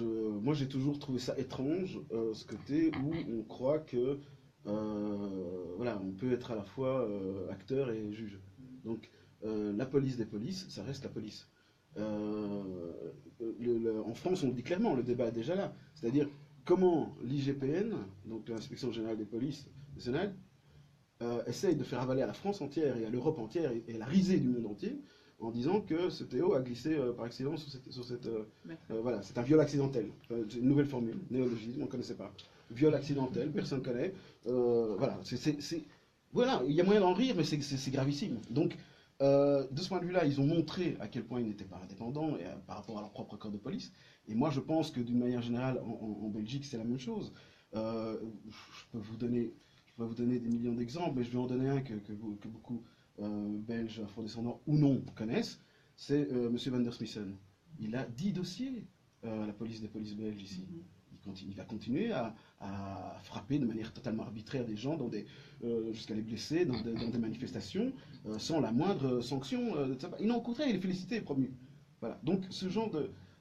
B: moi, j'ai toujours trouvé ça étrange, ce côté où on croit que, voilà, on peut être à la fois acteur et juge. Donc, la police des polices, ça reste la police. En France, on le dit clairement, le débat est déjà là. C'est-à-dire, comment l'IGPN, donc l'Inspection Générale des Polices nationales, essaye de faire avaler à la France entière et à l'Europe entière et à la risée du monde entier, en disant que ce Théo a glissé par accident sur cette voilà, c'est un viol accidentel. C'est une nouvelle formule, néologisme, on ne connaissait pas. Viol accidentel, personne ne connaît. Voilà, voilà, il y a moyen d'en rire, mais c'est gravissime. Donc, de ce point de vue-là, ils ont montré à quel point ils n'étaient pas indépendants et, par rapport à leur propre corps de police. Et moi, je pense que d'une manière générale, en Belgique, c'est la même chose. Je peux vous donner des millions d'exemples, mais je vais en donner un que beaucoup Belges, afro-descendants ou non connaissent, c'est M. Van der Smissen. Il a 10 dossiers à la police des polices belges ici. Il va continuer à frapper de manière totalement arbitraire des gens jusqu'à les blesser dans des manifestations sans la moindre sanction. Il au contraire, il est félicité, promu. Voilà. Donc ce genre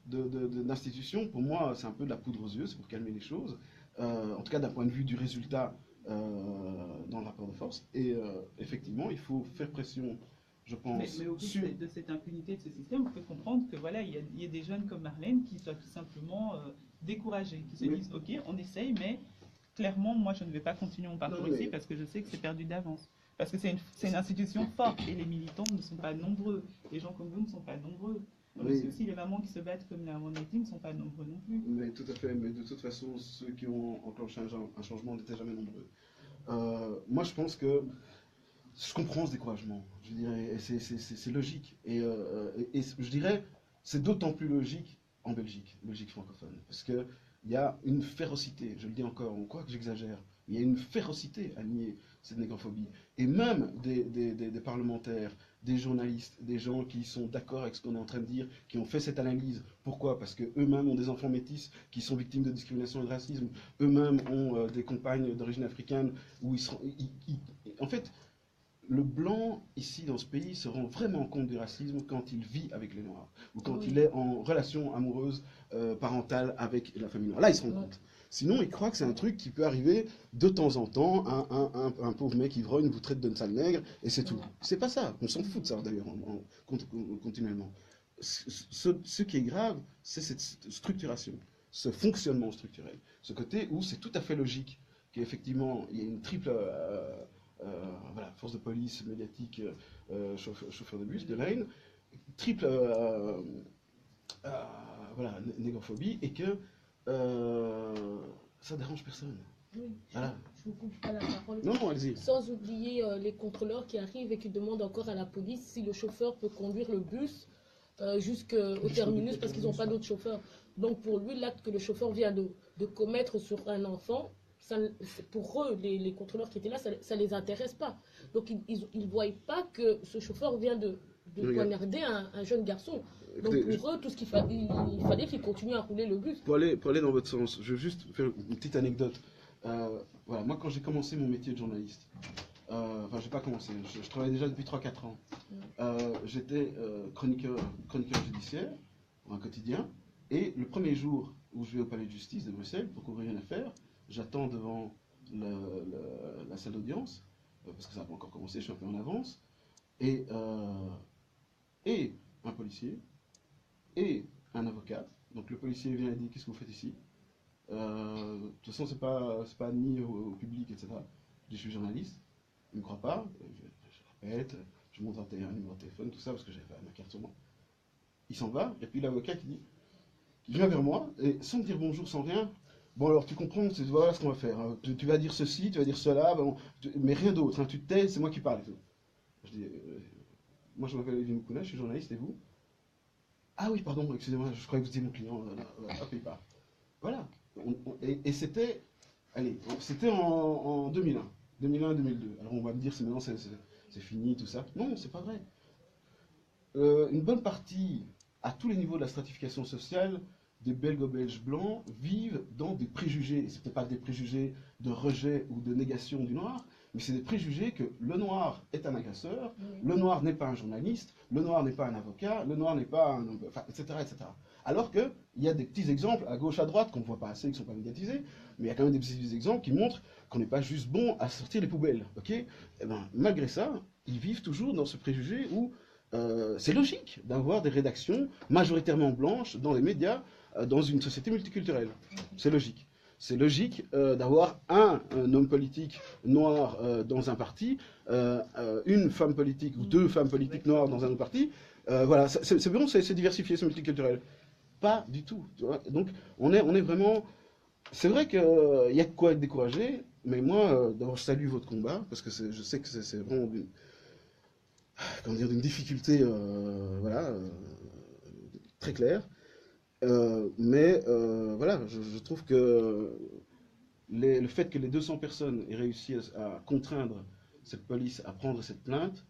B: d'institution, pour moi, c'est un peu de la poudre aux yeux, c'est pour calmer les choses. En tout cas, d'un point de vue du résultat dans le rapport de force. Et effectivement, il faut faire pression, je pense.
A: Mais au vu de cette impunité de ce système, on peut comprendre que voilà, il y a des jeunes comme Marlène qui soient tout simplement découragés, qui se disent ok, on essaye, mais clairement, moi, je ne vais pas continuer mon parcours ici parce que je sais que c'est perdu d'avance. Parce que c'est une institution forte et les militants ne sont pas nombreux. Les gens comme vous ne sont pas nombreux. Oui. Aussi, les mamans qui se battent comme la maman de Nettie ne sont pas nombreux non plus.
B: Mais tout à fait, mais de toute façon, ceux qui ont enclenché un changement n'étaient jamais nombreux. Moi, je pense que je comprends ce découragement, je dirais, et c'est logique. Et je dirais, c'est d'autant plus logique en Belgique francophone, parce qu'il y a une férocité, je le dis encore, on croit que j'exagère, il y a une férocité à nier cette négrophobie. Et même des parlementaires, des journalistes, des gens qui sont d'accord avec ce qu'on est en train de dire, qui ont fait cette analyse. Pourquoi? Parce qu'eux-mêmes ont des enfants métis qui sont victimes de discrimination et de racisme. Eux-mêmes ont des compagnes d'origine africaine où en fait, le blanc, ici, dans ce pays, se rend vraiment compte du racisme quand il vit avec les Noirs, ou quand il est en relation amoureuse, parentale avec la famille noire. Là, il se rend compte. Sinon, il croit que c'est un truc qui peut arriver de temps en temps, un pauvre mec ivrogne vous traite de sale nègre, et c'est tout. C'est pas ça. On s'en fout de ça, d'ailleurs, continuellement. Ce qui est grave, c'est cette structuration, ce fonctionnement structurel. Ce côté où c'est tout à fait logique qu'effectivement, il y ait une triple... voilà, force de police, médiatique, chauffeur de bus, de Lane, triple voilà, négrophobie, et que ça dérange personne.
D: Oui,
B: voilà.
D: Je ne vous coupe pas la parole.
B: Non, allez-y.
D: Sans oublier les contrôleurs qui arrivent et qui demandent encore à la police si le chauffeur peut conduire le bus jusqu'au terminus parce qu'ils n'ont pas d'autres chauffeurs. Donc pour lui, l'acte que le chauffeur vient de commettre sur un enfant, pour eux, les contrôleurs qui étaient là, ça ne les intéresse pas. Donc ils ne voient pas que ce chauffeur vient de poignarder un jeune garçon. Donc
B: Écoutez,
D: pour eux, tout ce qu'il il fallait qu'ils continuent à rouler le bus.
B: pour aller dans votre sens, je veux juste faire une petite anecdote. Voilà, moi, quand j'ai commencé mon métier de journaliste, enfin, j'ai pas commencé, je travaillais déjà depuis 3-4 ans. J'étais chroniqueur judiciaire pour un quotidien, et le premier jour où je vais au palais de justice de Bruxelles pour couvrir une affaire, j'attends devant la salle d'audience, parce que ça n'a pas encore commencé, je suis un peu en avance, et un policier, et un avocat. Donc le policier vient et dit: qu'est-ce que vous faites ici? De toute façon, c'est pas admis au public, etc. Je dis: je suis journaliste. Il ne me croit pas. Je répète, je montre un numéro de téléphone, tout ça, parce que j'avais ma carte sur moi. Il s'en va, et puis l'avocat qui vient vers moi, et sans me dire bonjour, sans rien: bon, alors tu comprends, voilà ce qu'on va faire. Hein. Tu vas dire ceci, tu vas dire cela, bon, mais rien d'autre. Hein. Tu te tais, c'est moi qui parle. Et tout. Je dis: moi je m'appelle Olivier Moukouna, je suis journaliste, et vous? Ah oui, pardon, excusez-moi, je croyais que vous étiez mon client. Hop, il part. Voilà. Et c'était, allez, c'était en 2001, 2002. Alors on va me dire, maintenant c'est fini, tout ça. Non, c'est pas vrai. Une bonne partie, à tous les niveaux de la stratification sociale, des Belgo-Belges blancs vivent dans des préjugés. Et ce n'était pas des préjugés de rejet ou de négation du noir, mais c'est des préjugés que le noir est un agresseur, le noir n'est pas un journaliste, le noir n'est pas un avocat, le noir n'est pas un... Enfin, etc., etc. Alors qu'il y a des petits exemples à gauche, à droite, qu'on ne voit pas assez, qui ne sont pas médiatisés, mais il y a quand même des petits exemples qui montrent qu'on n'est pas juste bon à sortir les poubelles. Okay, et ben, malgré ça, ils vivent toujours dans ce préjugé où c'est logique d'avoir des rédactions majoritairement blanches dans les médias, dans une société multiculturelle. C'est logique. C'est logique d'avoir un homme politique noir dans un parti, une femme politique ou deux femmes politiques noires dans un autre parti. Voilà, c'est bon, c'est diversifié, c'est multiculturel. Pas du tout. Tu vois. Donc, on est vraiment... C'est vrai qu'il y a de quoi être découragé, mais moi, d'abord, je salue votre combat, parce que je sais que c'est vraiment d'une difficulté voilà, très claire. Mais voilà, je trouve que le fait que les 200 personnes aient réussi à contraindre cette police à prendre cette plainte,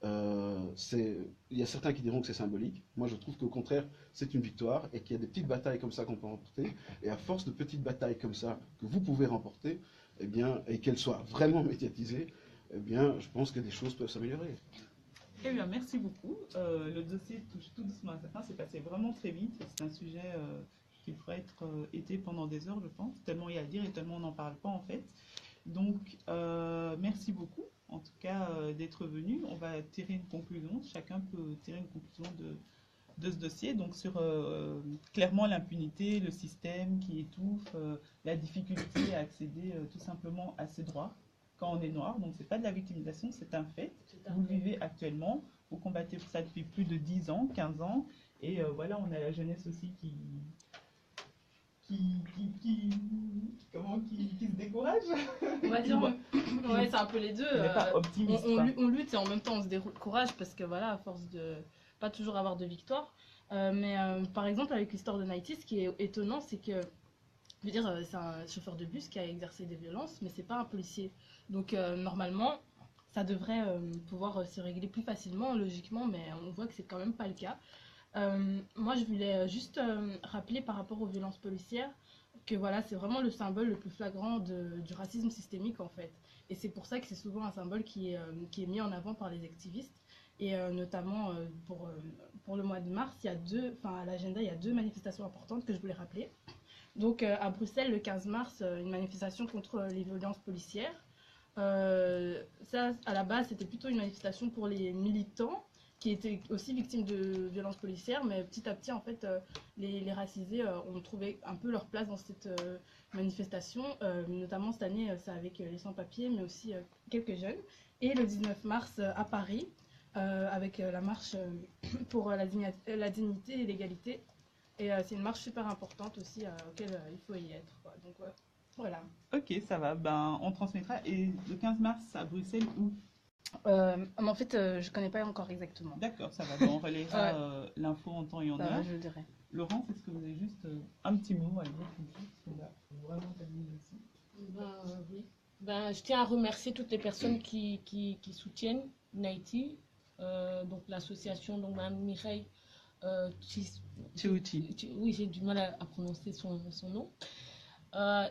B: il y a certains qui diront que c'est symbolique. Moi, je trouve qu'au contraire, c'est une victoire et qu'il y a des petites batailles comme ça qu'on peut remporter. Et à force de petites batailles comme ça que vous pouvez remporter, eh bien, et qu'elles soient vraiment médiatisées, eh bien, je pense que des choses peuvent s'améliorer.
A: Eh bien, merci beaucoup. Le dossier touche tout doucement à sa fin. C'est passé vraiment très vite. C'est un sujet qui pourrait être été pendant des heures, je pense. Tellement il y a à dire et tellement on n'en parle pas, en fait. Donc, merci beaucoup, en tout cas, d'être venu. On va tirer une conclusion. Chacun peut tirer une conclusion de ce dossier. Donc, sur clairement l'impunité, le système qui étouffe, la difficulté à accéder tout simplement à ses droits quand on est noir. Donc, ce n'est pas de la victimisation, c'est un fait. Vous le vivez actuellement. Vous combattez pour ça depuis plus de 10 ans, 15 ans. Et voilà, on a la jeunesse aussi qui se décourage.
C: On va dire, ouais, c'est un peu les deux.
A: On n'est pas optimiste.
C: On lutte et en même temps on se décourage parce que voilà, à force de pas toujours avoir de victoire. Mais par exemple, avec l'histoire de Nighty, ce qui est étonnant, c'est que, je veux dire, c'est un chauffeur de bus qui a exercé des violences, mais c'est pas un policier. Donc normalement, ça devrait pouvoir se régler plus facilement, logiquement, mais on voit que c'est quand même pas le cas. Moi, je voulais juste rappeler par rapport aux violences policières que voilà, c'est vraiment le symbole le plus flagrant du racisme systémique en fait. Et c'est pour ça que c'est souvent un symbole qui est mis en avant par les activistes. Et notamment pour le mois de mars, à l'agenda, il y a 2 manifestations importantes que je voulais rappeler. Donc à Bruxelles, le 15 mars, une manifestation contre les violences policières. Ça, à la base, c'était plutôt une manifestation pour les militants qui étaient aussi victimes de violences policières, mais petit à petit, en fait, les racisés ont trouvé un peu leur place dans cette manifestation. Notamment cette année, c'est avec les sans-papiers, mais aussi quelques jeunes. Et le 19 mars, à Paris, avec la marche pour la dignité et l'égalité. Et c'est une marche super importante aussi auquel il faut y être, quoi. Donc voilà.
A: Ok, ça va. Ben, on transmettra. Et le 15 mars à Bruxelles, où?
C: En fait, je connais pas encore exactement.
A: D'accord, ça va. Ben, on relaiera l'info en temps et en heure.
C: Je le dirai.
A: Laurence, est-ce que vous avez juste un petit mot à dire? Parce qu'on a vraiment terminé ici.
D: Oui. Je tiens à remercier toutes les personnes qui soutiennent Naïti, donc l'association, donc Mme Mireille, oui, j'ai du mal à prononcer son nom,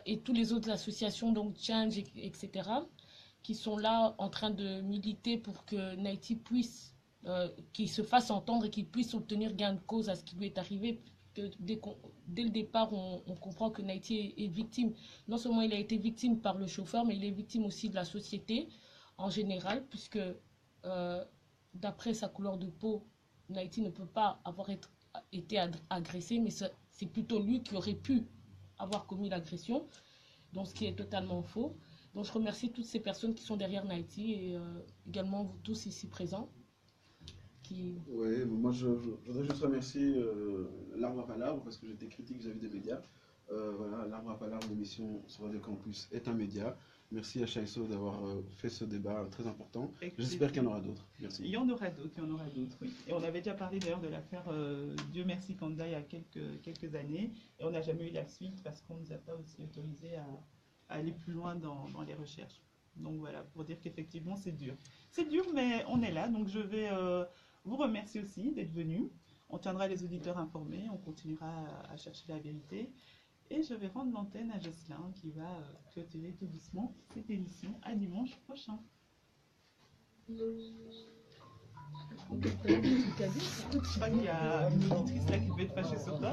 D: et toutes les autres associations, donc Change, etc., qui sont là en train de militer pour que Naïti puisse, qu'il se fasse entendre et qu'il puisse obtenir gain de cause à ce qui lui est arrivé. Que dès le départ, on comprend que Naïti est victime. Non seulement il a été victime par le chauffeur, mais il est victime aussi de la société en général, puisque d'après sa couleur de peau, Naïti ne peut pas avoir été agressé, mais c'est plutôt lui qui aurait pu avoir commis l'agression, donc ce qui est totalement faux. Donc je remercie toutes ces personnes qui sont derrière Naïti et également vous tous ici présents.
B: Oui, moi je voudrais juste remercier l'Arbre à Palabre parce que j'étais critique vis-à-vis des médias. Voilà, l'Arbre à Palabre, l'émission sur Radio Campus est un média. Merci à Chaïso d'avoir fait ce débat très important. J'espère qu'il y en aura d'autres. Merci.
A: Il y en aura d'autres, oui. Et on avait déjà parlé d'ailleurs de l'affaire Dieu merci Kanda il y a quelques années. Et on n'a jamais eu la suite parce qu'on ne nous a pas aussi autorisé à aller plus loin dans les recherches. Donc voilà, pour dire qu'effectivement c'est dur. C'est dur, mais on est là. Donc je vais vous remercier aussi d'être venus. On tiendra les auditeurs informés, on continuera à chercher la vérité. Et je vais rendre l'antenne à Jocelyn qui va clôturer tout doucement cette émission. À dimanche prochain. Je crois qu'il y a une auditrice là qui devait être fâchée sur toi.